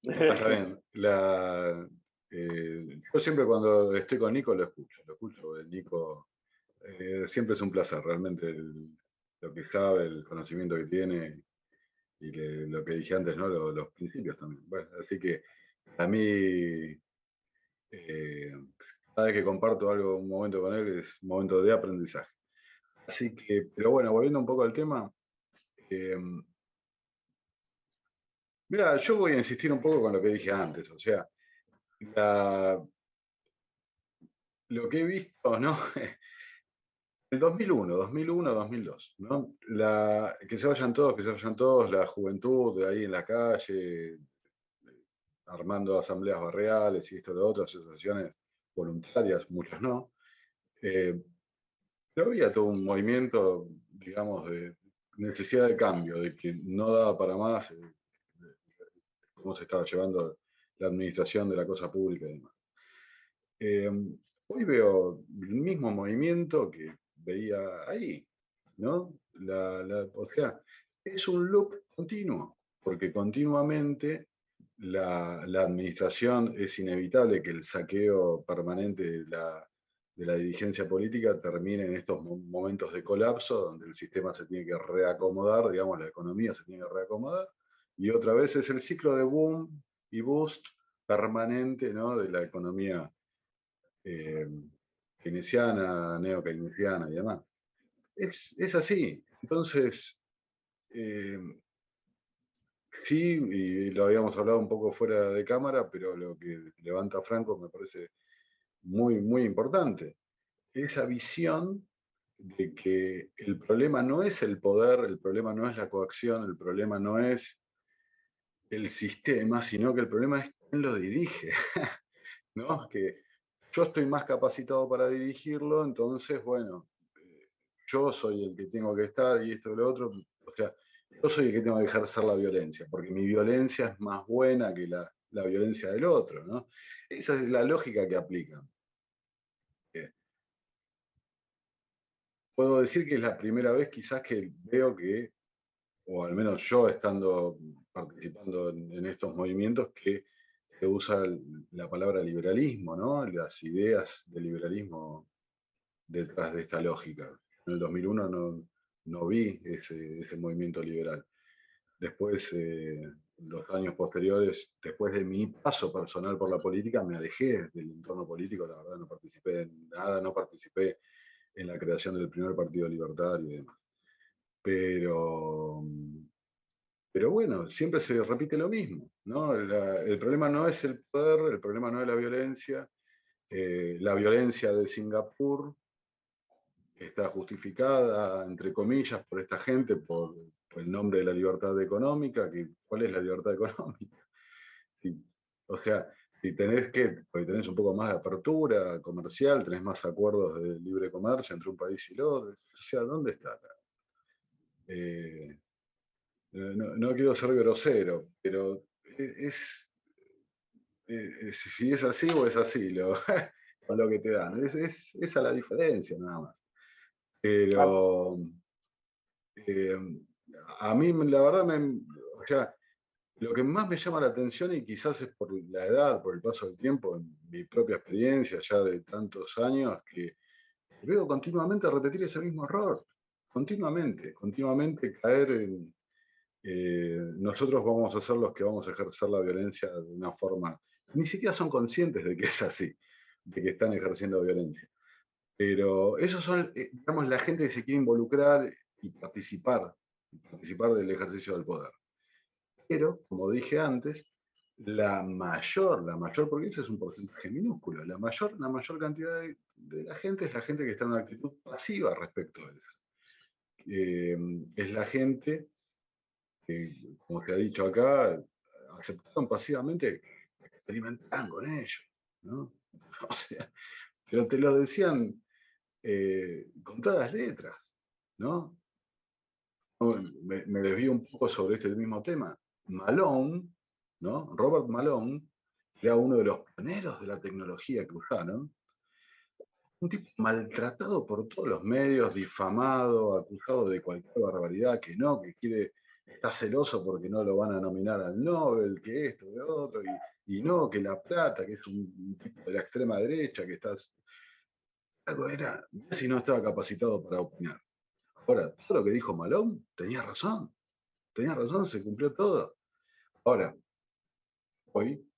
Está bien. Yo siempre cuando estoy con Nico lo escucho. El Nico siempre es un placer, realmente lo que sabe, el conocimiento que tiene y lo que dije antes, ¿no? Los principios también. Bueno, así que a mí, cada vez que comparto algo, un momento con él, es un momento de aprendizaje. Así que, pero bueno, volviendo un poco al tema, eh, mira, yo voy a insistir un poco con lo que dije antes, o sea, la- lo que he visto, ¿no? El 2001, 2002, ¿no? Que se vayan todos, la juventud de ahí en la calle, armando asambleas barriales y esto, lo otro, asociaciones voluntarias, muchas no. Eh, pero había todo un movimiento, digamos, de necesidad de cambio, de que no daba para más cómo se estaba llevando la administración de la cosa pública y demás. Eh, Hoy veo el mismo movimiento que veía ahí, ¿no? O sea, es un loop continuo, porque continuamente la administración es inevitable que el saqueo permanente de la dirigencia política termine en estos momentos de colapso, donde el sistema se tiene que reacomodar, digamos, la economía se tiene que reacomodar, y otra vez es el ciclo de boom y boost permanente, ¿no? De la economía eh, keynesiana, neo-keynesiana y demás. Es así. Entonces, eh, sí, y lo habíamos hablado un poco fuera de cámara, pero lo que levanta Franco me parece muy, muy importante. Esa visión de que el problema no es el poder, el problema no es la coacción, el problema no es el sistema, sino que el problema es quién lo dirige, ¿no? Que yo estoy más capacitado para dirigirlo, entonces, bueno, yo soy el que tengo que estar y esto y lo otro, o sea, yo soy el que tengo que ejercer la violencia, porque mi violencia es más buena que la violencia del otro, ¿no? Esa es la lógica que aplican. Puedo decir que es la primera vez quizás que veo que, o al menos yo estando participando en estos movimientos, que se usa la palabra liberalismo, ¿no? Las ideas del liberalismo detrás de esta lógica. En el 2001 no vi ese movimiento liberal. Después, los años posteriores, después de mi paso personal por la política, me alejé del entorno político, la verdad no participé en nada, no participé en la creación del primer partido libertario y demás. Pero, pero bueno, siempre se repite lo mismo, ¿no? El problema no es el poder, el problema no es la violencia de Singapur está justificada, entre comillas, por esta gente, por el nombre de la libertad económica, que, ¿cuál es la libertad económica? Si- o sea, si tenés porque tenés un poco más de apertura comercial, tenés más acuerdos de libre comercio entre un país y el otro, o sea, ¿dónde está? Eh, no quiero ser grosero, pero si es así o es así, con lo que te dan. Esa la diferencia, nada más. Ah, Pero eh, a mí, la verdad, o sea, lo que más me llama la atención, y quizás es por la edad, por el paso del tiempo, en mi propia experiencia ya de tantos años, que veo continuamente repetir ese mismo error. Continuamente caer en, nosotros vamos a ser los que vamos a ejercer la violencia de una forma, ni siquiera son conscientes de que es así, de que están ejerciendo violencia. Pero esos son, digamos, la gente que se quiere involucrar y participar del ejercicio del poder. Pero, como dije antes, la mayor, porque ese es un porcentaje minúsculo, la mayor cantidad de la gente es la gente que está en una actitud pasiva respecto a eso. Es la gente que, como se ha dicho acá, aceptaron pasivamente que experimentaran con ellos, ¿no? O sea, pero te lo decían con todas las letras, ¿no? Me desvío un poco sobre este mismo tema. Malone, ¿no? Robert Malone, era uno de los pioneros de la tecnología que usaron, un tipo maltratado por todos los medios, difamado, acusado de cualquier barbaridad, que está celoso porque no lo van a nominar al Nobel, que esto, que otro, y no, que La Plata, que es un tipo de la extrema derecha, que estás... Era, si no estaba capacitado para opinar. Ahora, todo lo que dijo Malone tenía razón, se cumplió todo. Ahora, hoy,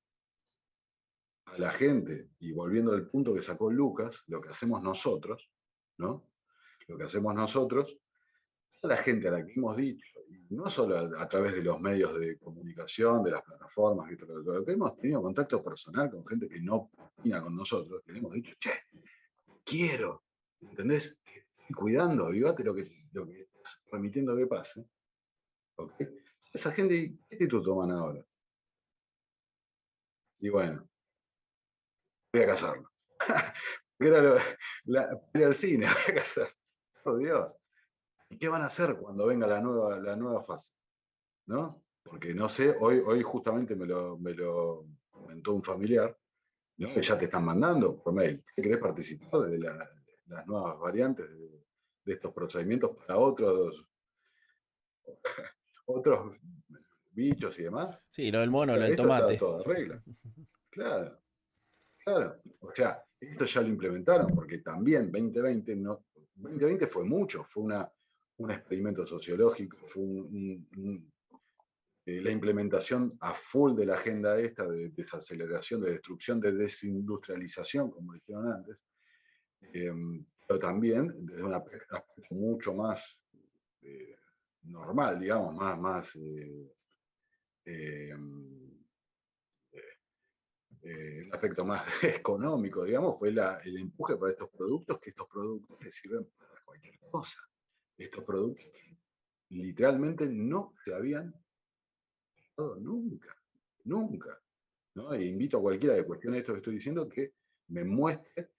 a la gente, y volviendo al punto que sacó Lucas, lo que hacemos nosotros, ¿no? Lo que hacemos nosotros, a la gente a la que hemos dicho, y no solo a través de los medios de comunicación, de las plataformas, y todo lo que hemos tenido contacto personal con gente que no opina con nosotros, que le hemos dicho, che, quiero, ¿entendés? Estoy cuidando, avivate lo que estás permitiendo que pase, ¿ok? Esa gente, ¿qué actitud toman ahora? Y bueno, voy a casarlo. Era ir al cine, voy a casar. Por Dios. ¿Y qué van a hacer cuando venga la nueva fase? ¿No? Porque no sé, hoy justamente me lo comentó un familiar, ¿no? Que ya te están mandando por mail. ¿Qué querés participar de las nuevas variantes de estos procedimientos para otros bichos y demás? Sí, lo del mono, O lo sea, del esto está tomate. todo en regla. Claro, claro. O sea, esto ya lo implementaron porque también 2020 no, 2020 fue mucho, fue un experimento sociológico, fue la implementación a full de la agenda esta de desaceleración, de destrucción, de desindustrialización, como dijeron antes, eh, pero también desde un aspecto mucho más eh, normal, digamos, más eh, el aspecto más económico, digamos, fue el empuje para estos productos, que estos productos que sirven para cualquier cosa. Estos productos que literalmente no se habían Estado nunca, nunca. ¿No? E invito a cualquiera que cuestione esto que estoy diciendo que me muestre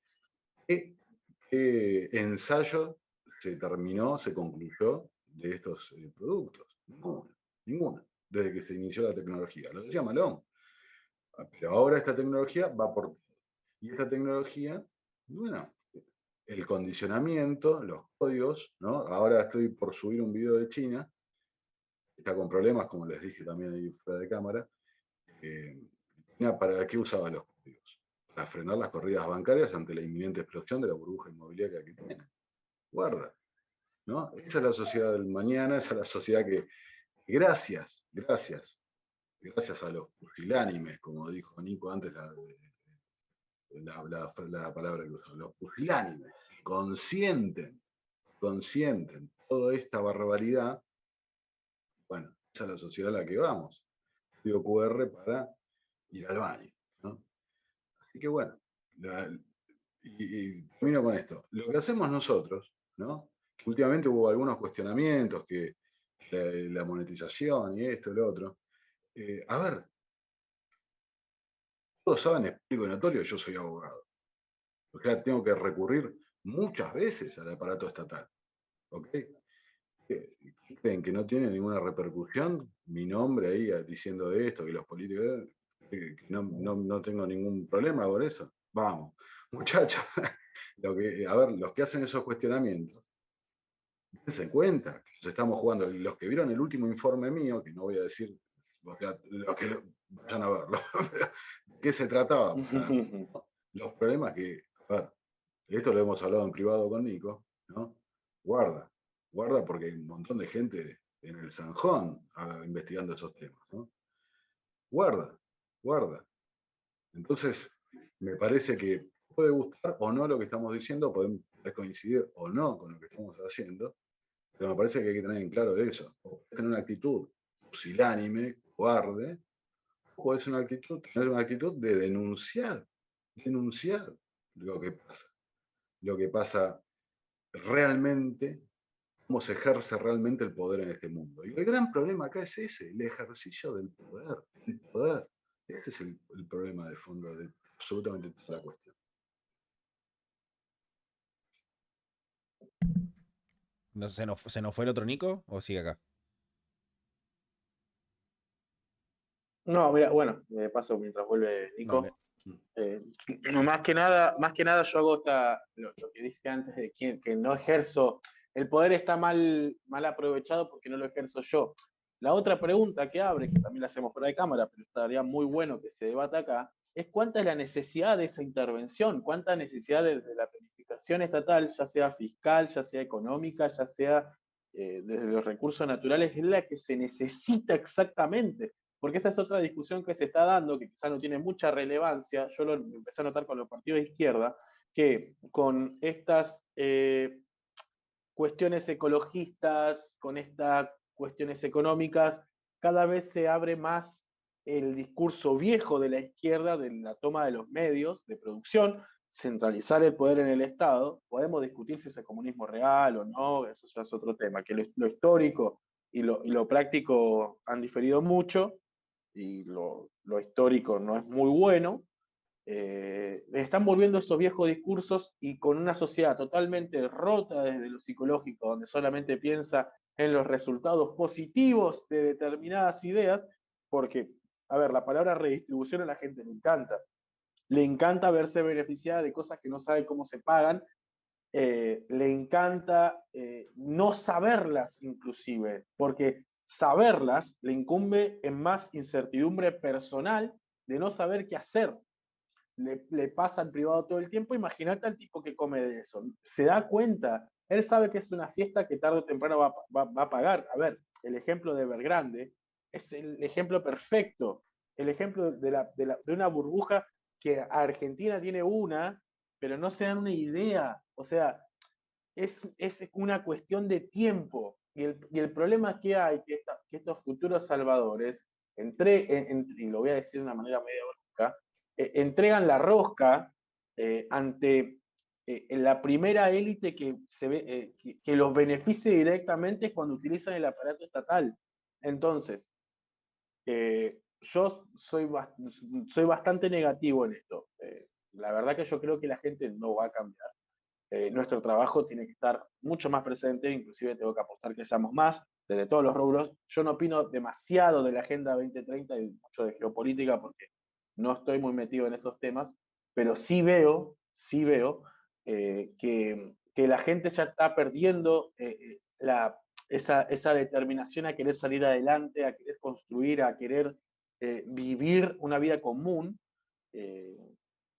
qué ensayo se terminó, se concluyó de estos productos. Ninguna, ninguna, desde que se inició la tecnología. Lo decía Malone. Pero ahora esta tecnología va por todo. Y esta tecnología, bueno, el condicionamiento, los códigos, ¿no? Ahora estoy por subir un video de China, está con problemas, como les dije también ahí fuera de cámara. ¿Para qué usaba los códigos? Para frenar las corridas bancarias ante la inminente explosión de la burbuja inmobiliaria que tiene. Guarda, ¿no? Esa es la sociedad del mañana, esa es la sociedad que, gracias a los pusilánimes, como dijo Nico antes, la palabra que usó, los pusilánimes, consienten toda esta barbaridad, bueno, esa es la sociedad a la que vamos. Código QR para ir al baño, ¿no? Así que bueno, y termino con esto. Lo que hacemos nosotros, ¿no? Que últimamente hubo algunos cuestionamientos, que la monetización y esto y lo otro. A ver, todos saben, es público y notorio, yo soy abogado. O sea, tengo que recurrir muchas veces al aparato estatal. ¿Ok? ¿Creen que no tiene ninguna repercusión mi nombre ahí diciendo esto, que los políticos, que no tengo ningún problema por eso? Vamos, muchachos, a ver, los que hacen esos cuestionamientos, dense cuenta que nos estamos jugando, los que vieron el último informe mío, que no voy a decir, o sea, los que vayan a verlo, ¿de qué se trataba? Los problemas que, a ver, esto lo hemos hablado en privado con Nico, ¿no? Guarda porque hay un montón de gente en el Zanjón investigando esos temas, ¿no? Guarda. Entonces, me parece que puede gustar o no lo que estamos diciendo, puede coincidir o no con lo que estamos haciendo, pero me parece que hay que tener en claro eso. O tener una actitud pusilánime, cobarde, o puede ser tener una actitud de denunciar lo que pasa realmente, cómo se ejerce realmente el poder en este mundo. Y el gran problema acá es ese, el ejercicio del poder, el poder. Este es el problema de fondo de absolutamente toda la cuestión. ¿No se nos fue el otro Nico o sigue acá? No, mira, bueno, me paso mientras vuelve No, Nico. Más que nada yo hago lo que dije antes de que no ejerzo, el poder está mal aprovechado porque no lo ejerzo yo. La otra pregunta que abre, que también la hacemos fuera de cámara, pero estaría muy bueno que se debata acá, es cuánta es la necesidad de esa intervención, cuánta necesidad de la planificación estatal, ya sea fiscal, ya sea económica, ya sea desde los recursos naturales, es la que se necesita exactamente. Porque esa es otra discusión que se está dando, que quizá no tiene mucha relevancia, yo lo empecé a notar con los partidos de izquierda, que con estas cuestiones ecologistas, con estas cuestiones económicas, cada vez se abre más el discurso viejo de la izquierda de la toma de los medios de producción, centralizar el poder en el Estado. Podemos discutir si es el comunismo real o no, eso ya es otro tema, que lo histórico y lo práctico han diferido mucho, y lo histórico no es muy bueno. Están volviendo esos viejos discursos, y con una sociedad totalmente rota desde lo psicológico, donde solamente piensa en los resultados positivos de determinadas ideas, porque, a ver, la palabra redistribución a la gente le encanta verse beneficiada de cosas que no sabe cómo se pagan, le encanta no saberlas inclusive, porque saberlas le incumbe en más incertidumbre personal de no saber qué hacer. Le pasa en privado todo el tiempo. Imagínate al tipo que come de eso. Se da cuenta, él sabe que es una fiesta que tarde o temprano va a pagar. A ver, el ejemplo de Evergrande es el ejemplo perfecto, el ejemplo de una burbuja que Argentina tiene una, pero no se dan una idea. O sea, es una cuestión de tiempo. Y el problema que hay, que estos futuros salvadores, y lo voy a decir de una manera medio brusca, entregan la rosca ante la primera élite que, que los beneficie directamente cuando utilizan el aparato estatal. Entonces, Yo soy bastante negativo en esto. La verdad que yo creo que la gente no va a cambiar. Nuestro trabajo tiene que estar mucho más presente, inclusive tengo que apostar que seamos más, desde todos los rubros. Yo no opino demasiado de la Agenda 2030 y mucho de geopolítica porque no estoy muy metido en esos temas, pero sí veo que la gente ya está perdiendo esa determinación a querer salir adelante, a querer construir, a querer vivir una vida común, eh,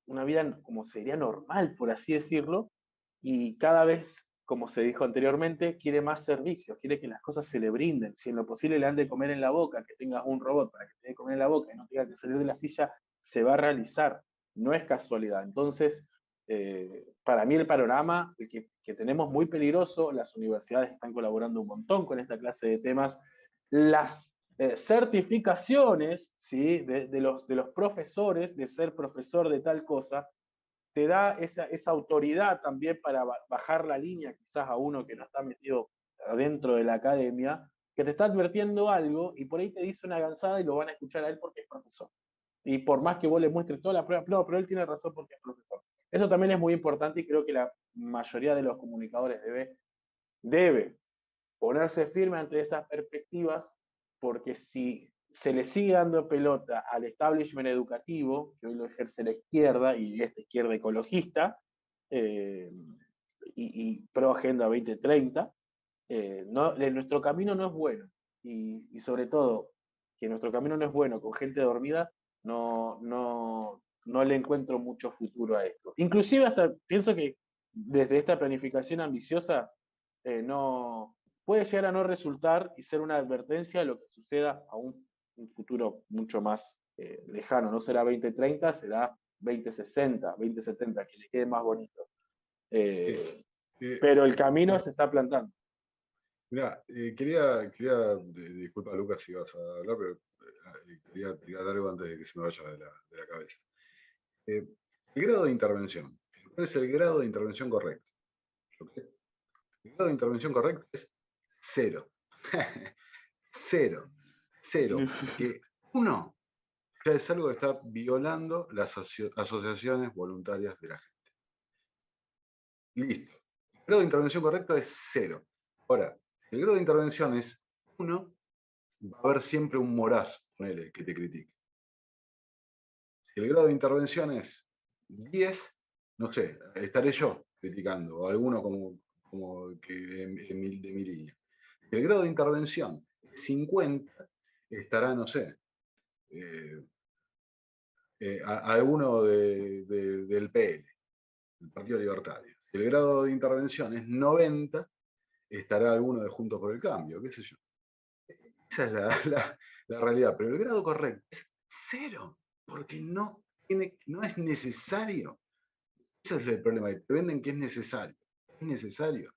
una vida como sería normal, por así decirlo, y cada vez, como se dijo anteriormente, quiere más servicios, quiere que las cosas se le brinden. Si en lo posible le han de comer en la boca, que tengas un robot para que te dé comer en la boca y no tenga que salir de la silla, se va a realizar. No es casualidad. Entonces, para mí el panorama que tenemos muy peligroso, las universidades están colaborando un montón con esta clase de temas, las certificaciones, ¿sí? De los profesores, de ser profesor de tal cosa, te da esa autoridad también para bajar la línea quizás a uno que no está metido dentro de la academia, que te está advirtiendo algo y por ahí te dice una gansada y lo van a escuchar a él porque es profesor. Y por más que vos le muestres toda la prueba, no, pero él tiene razón porque es profesor. Eso también es muy importante y creo que la mayoría de los comunicadores debe ponerse firme ante esas perspectivas, porque si se le sigue dando pelota al establishment educativo, que hoy lo ejerce la izquierda, y esta izquierda ecologista, eh, y pro Agenda 2030, nuestro camino no es bueno. Y sobre todo, que nuestro camino no es bueno con gente dormida, no le encuentro mucho futuro a esto. Inclusive hasta pienso que desde esta planificación ambiciosa, no puede llegar a no resultar y ser una advertencia de lo que suceda a un futuro mucho más lejano. No será 2030, será 2060, 2070, que le quede más bonito. Pero el camino se está plantando. Mira, disculpa Lucas si vas a hablar, pero quería tirar algo antes de que se me vaya de la cabeza. El grado de intervención. ¿Cuál es el grado de intervención correcto? ¿Okay? El grado de intervención correcto es 0. 0. 0. Porque uno ya es algo que está violando las asociaciones voluntarias de la gente. Y listo. El grado de intervención correcto es 0. Ahora, si el grado de intervención es 1, va a haber siempre un moraz, ponele, que te critique. Si el grado de intervención es 10, no sé, estaré yo criticando, o alguno como que de mi línea. Si el grado de intervención es 50, estará, no sé, alguno del PL, el Partido Libertario. Si el grado de intervención es 90, estará alguno de Juntos por el Cambio, qué sé yo. Esa es la realidad, pero el grado correcto es 0, porque no es necesario. Ese es el problema, que te venden que es necesario. Es necesario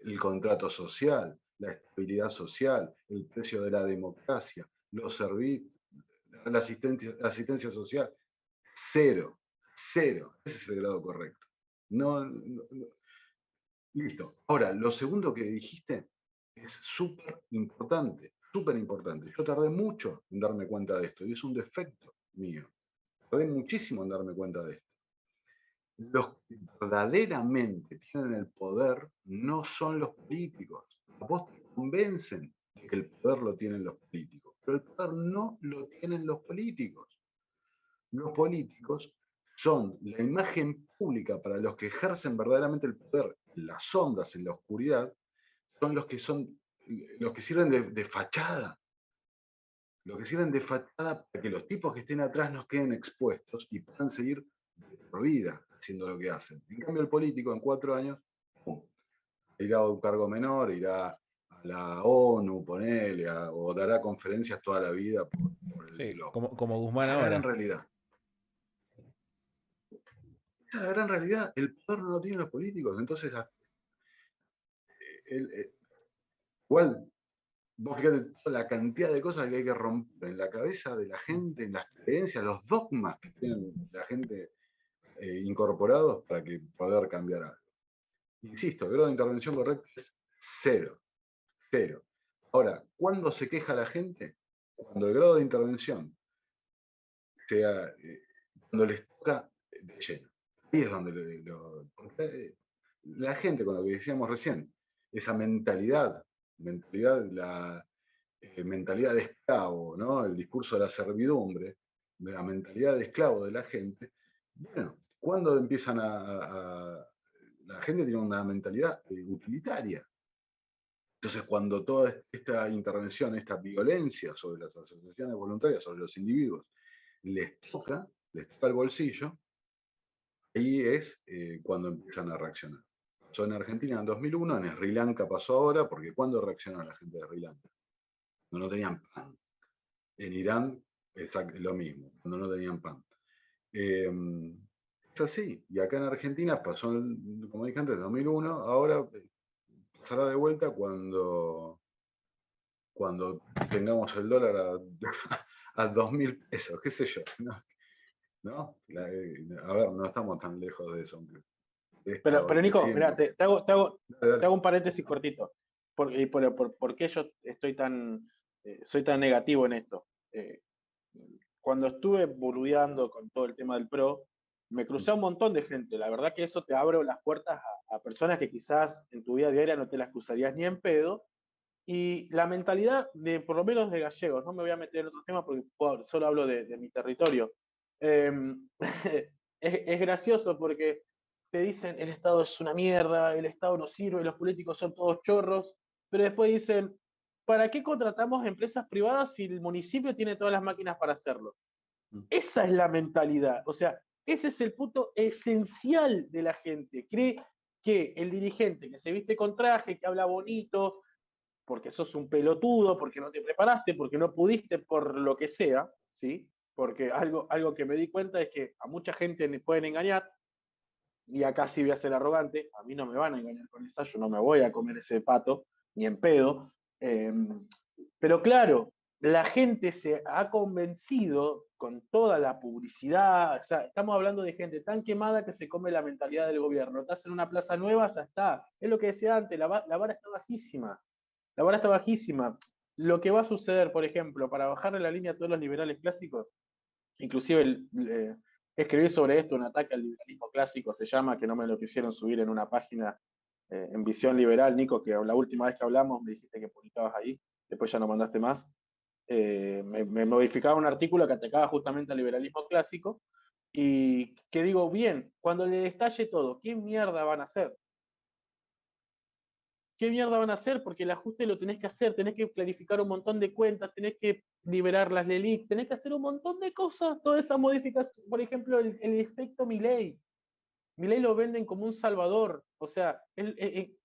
el contrato social, la estabilidad social, el precio de la democracia, los servicios, la asistencia social. 0. 0. Ese es el grado correcto. Listo. Ahora, lo segundo que dijiste es súper importante, súper importante. Yo tardé mucho en darme cuenta de esto y es un defecto mío. Tardé muchísimo en darme cuenta de esto. Los que verdaderamente tienen el poder no son los políticos. A vos te convencen de que el poder lo tienen los políticos, pero el poder no lo tienen los políticos. Los políticos son la imagen pública para los que ejercen verdaderamente el poder en las sombras, en la oscuridad, son los que sirven de fachada. Los que sirven de fachada para que los tipos que estén atrás nos queden expuestos y puedan seguir por vida haciendo lo que hacen. En cambio, el político en 4 años irá a un cargo menor, irá a la ONU, ponele, o dará conferencias toda la vida por el Sí, globo. como Guzmán Esa es la gran ahora. realidad. Esa es la gran realidad. El poder no lo tienen los políticos. Entonces, igual, vos fíjate toda la cantidad de cosas que hay que romper en la cabeza de la gente, en las creencias, los dogmas que tienen la gente incorporados para que poder cambiar algo. Insisto, el grado de intervención correcto es 0. 0. Ahora, ¿cuándo se queja la gente? cuando el grado de intervención sea, cuando les toca de lleno. Ahí es donde porque la gente, con lo que decíamos recién, esa mentalidad de esclavo, ¿no? El discurso de la servidumbre, de la mentalidad de esclavo de la gente. Bueno, cuando empiezan la gente tiene una mentalidad utilitaria. Entonces, cuando toda esta intervención, esta violencia sobre las asociaciones voluntarias, sobre los individuos, les toca el bolsillo, ahí es cuando empiezan a reaccionar. Pasó en Argentina en 2001, en Sri Lanka pasó ahora, porque ¿cuándo reaccionó la gente de Sri Lanka? Cuando no tenían pan. En Irán, lo mismo, cuando no tenían pan. Es así, y acá en Argentina pasó, como dije antes, en 2001, ahora pasará de vuelta cuando tengamos el dólar a 2.000 pesos, qué sé yo, ¿no? A ver, no estamos tan lejos de eso. Pero Nico, mira, te Dale. hago un paréntesis cortito. ¿Por qué yo soy tan negativo en esto? Cuando estuve boludeando con todo el tema del PRO, me crucé a un montón de gente. La verdad que eso te abre las puertas a personas que quizás en tu vida diaria no te las cruzarías ni en pedo. Y la mentalidad de, por lo menos de gallegos, no me voy a meter en otros temas porque solo hablo de mi territorio. Eh, es gracioso porque te dicen el Estado es una mierda, el Estado no sirve, los políticos son todos chorros, pero después dicen, ¿para qué contratamos empresas privadas si el municipio tiene todas las máquinas para hacerlo? Esa es la mentalidad, o sea, ese es el punto esencial de la gente. Cree que el dirigente que se viste con traje, que habla bonito, porque sos un pelotudo, porque no te preparaste, porque no pudiste, por lo que sea, ¿sí? Porque algo que me di cuenta es que a mucha gente me pueden engañar, y acá sí voy a ser arrogante, a mí no me van a engañar con esa, yo no me voy a comer ese pato, ni en pedo. Pero claro, la gente se ha convencido con toda la publicidad, o sea, estamos hablando de gente tan quemada que se come la mentalidad del gobierno. Estás en una plaza nueva, ya está. Es lo que decía antes, la vara está bajísima. La vara está bajísima. Lo que va a suceder, por ejemplo, para bajarle la línea a todos los liberales clásicos, inclusive escribí sobre esto, un ataque al liberalismo clásico se llama, que no me lo quisieron subir en una página en Visión Liberal, Nico, que la última vez que hablamos me dijiste que publicabas ahí, después ya no mandaste más. Me modificaba un artículo que atacaba justamente al liberalismo clásico y que digo, bien, cuando le destalle todo, ¿qué mierda van a hacer? ¿Qué mierda van a hacer? Porque el ajuste lo tenés que hacer, tenés que clarificar un montón de cuentas, tenés que liberar las LELIC, tenés que hacer un montón de cosas, toda esa modificación, por ejemplo, el efecto Milei. Milei lo venden como un salvador, o sea,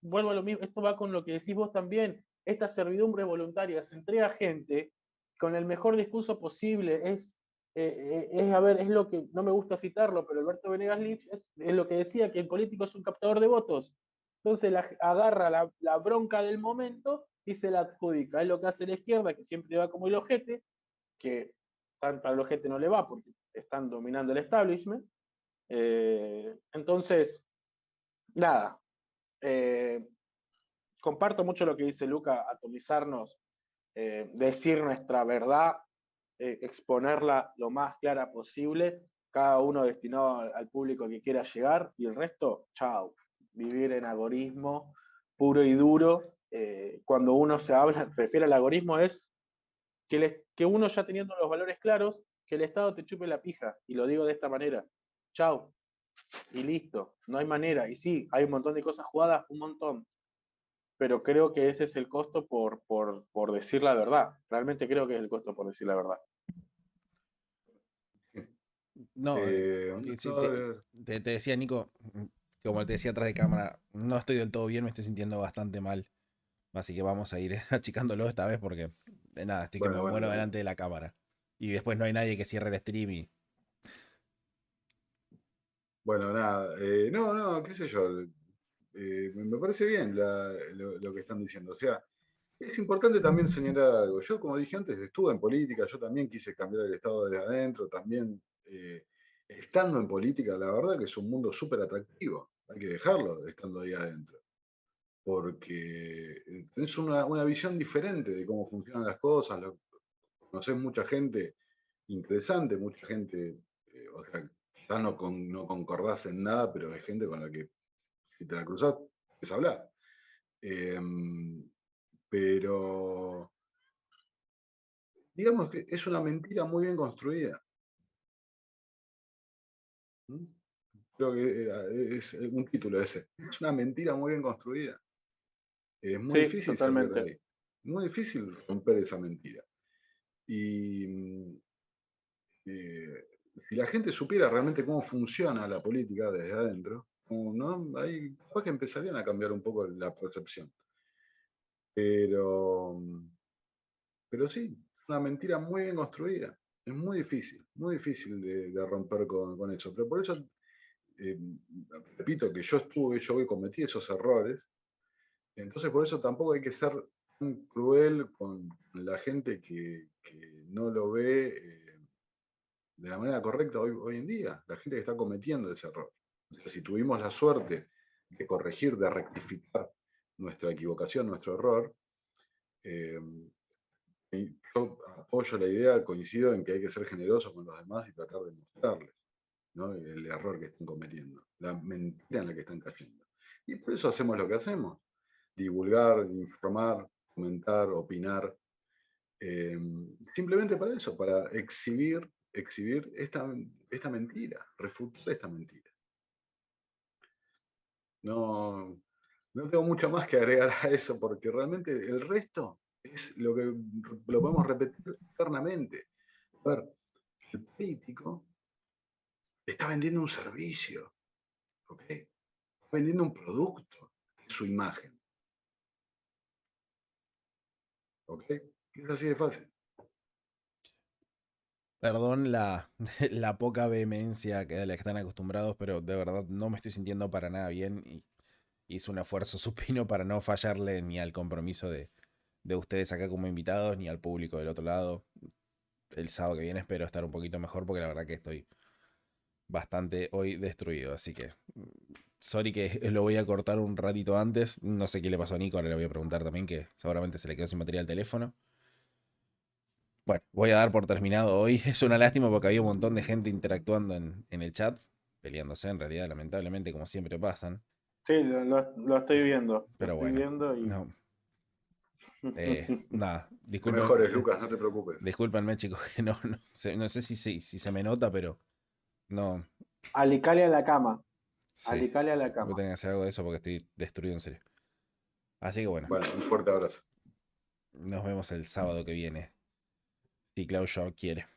vuelvo a lo mismo, esto va con lo que decís vos también, esta servidumbre voluntaria se entrega a gente con el mejor discurso posible, a ver, es lo que, no me gusta citarlo, pero Alberto Venegas Lynch es lo que decía, que el político es un captador de votos. Entonces agarra la bronca del momento y se la adjudica. Es lo que hace la izquierda, que siempre va como el ojete, que para el ojete no le va porque están dominando el establishment. Entonces, nada, comparto mucho lo que dice Luca, atomizarnos, decir nuestra verdad, exponerla lo más clara posible, cada uno destinado al público que quiera llegar, y el resto, chao, vivir en agorismo puro y duro. Cuando uno se habla, refiere al agorismo, es que uno ya teniendo los valores claros, que el Estado te chupe la pija, y lo digo de esta manera, chao, y listo, no hay manera, y sí, hay un montón de cosas jugadas, un montón, pero creo que ese es el costo por decir la verdad, realmente creo que es el costo por decir la verdad. No, sí, No, te decía, Nico, como te decía atrás de cámara, no estoy del todo bien, me estoy sintiendo bastante mal. Así que vamos a ir achicándolo esta vez porque, nada, estoy que me bueno, muero delante de la cámara. Y después no hay nadie que cierre el stream y... bueno, nada, no, qué sé yo, me parece bien lo que están diciendo. O sea, es importante también señalar algo. Yo, como dije antes, estuve en política, yo también quise cambiar el Estado desde adentro, también estando en política, la verdad que es un mundo súper atractivo, hay que dejarlo estando ahí adentro, porque tenés una visión diferente de cómo funcionan las cosas, Conocés mucha gente interesante, mucha gente, o sea, quizás no concordás en nada, pero hay gente con la que si te la cruzás, es hablar. Pero digamos que es una mentira muy bien construida. ¿Mm? Creo que es un título ese. Es una mentira muy bien construida. Es muy Sí, difícil salir de totalmente. ahí. Muy difícil romper esa mentira. Y si la gente supiera realmente cómo funciona la política desde adentro, ¿no? Ahí capaz que empezarían a cambiar un poco la percepción. Pero, pero sí, es una mentira muy bien construida. Es muy difícil de romper con eso. Pero por eso, eh, repito que yo hoy cometí esos errores. Entonces por eso tampoco hay que ser tan cruel con la gente que no lo ve de la manera correcta hoy en día, la gente que está cometiendo ese error. Entonces, si tuvimos la suerte de corregir, de rectificar nuestra equivocación, nuestro error, eh, y yo apoyo la idea, coincido en que hay que ser generoso con los demás y tratar de mostrarles, ¿no? El error que están cometiendo, la mentira en la que están cayendo. Y por eso hacemos lo que hacemos, divulgar, informar, comentar, opinar, simplemente para eso, para exhibir esta mentira, refutar esta mentira. No, no tengo mucho más que agregar a eso, porque realmente el resto es lo que lo podemos repetir eternamente. A ver, el político está vendiendo un servicio, ¿ok? Está vendiendo un producto, su imagen, ¿ok? Es así de fácil. Perdón la poca vehemencia a la que están acostumbrados, pero de verdad no me estoy sintiendo para nada bien y hice un esfuerzo supino para no fallarle ni al compromiso de ustedes acá como invitados, ni al público del otro lado. El sábado que viene espero estar un poquito mejor porque la verdad que estoy bastante hoy destruido, así que sorry que lo voy a cortar un ratito antes. No sé qué le pasó a Nico, ahora le voy a preguntar también que seguramente se le quedó sin batería el teléfono. Bueno, voy a dar por terminado hoy. Es una lástima porque había un montón de gente interactuando en el chat, peleándose en realidad, lamentablemente, como siempre pasan. Sí, lo estoy viendo. Lo Pero estoy bueno, viendo y. no, nada, Te mejores, Lucas, no te preocupes. discúlpenme chicos, que no sé si se me nota, pero no, Alicale a la cama. sí, Alicale a la voy a cama. tener que hacer algo de eso porque estoy destruido en serio. Así que bueno, Bueno, un fuerte abrazo. nos vemos el sábado que viene, si Klaus quiere.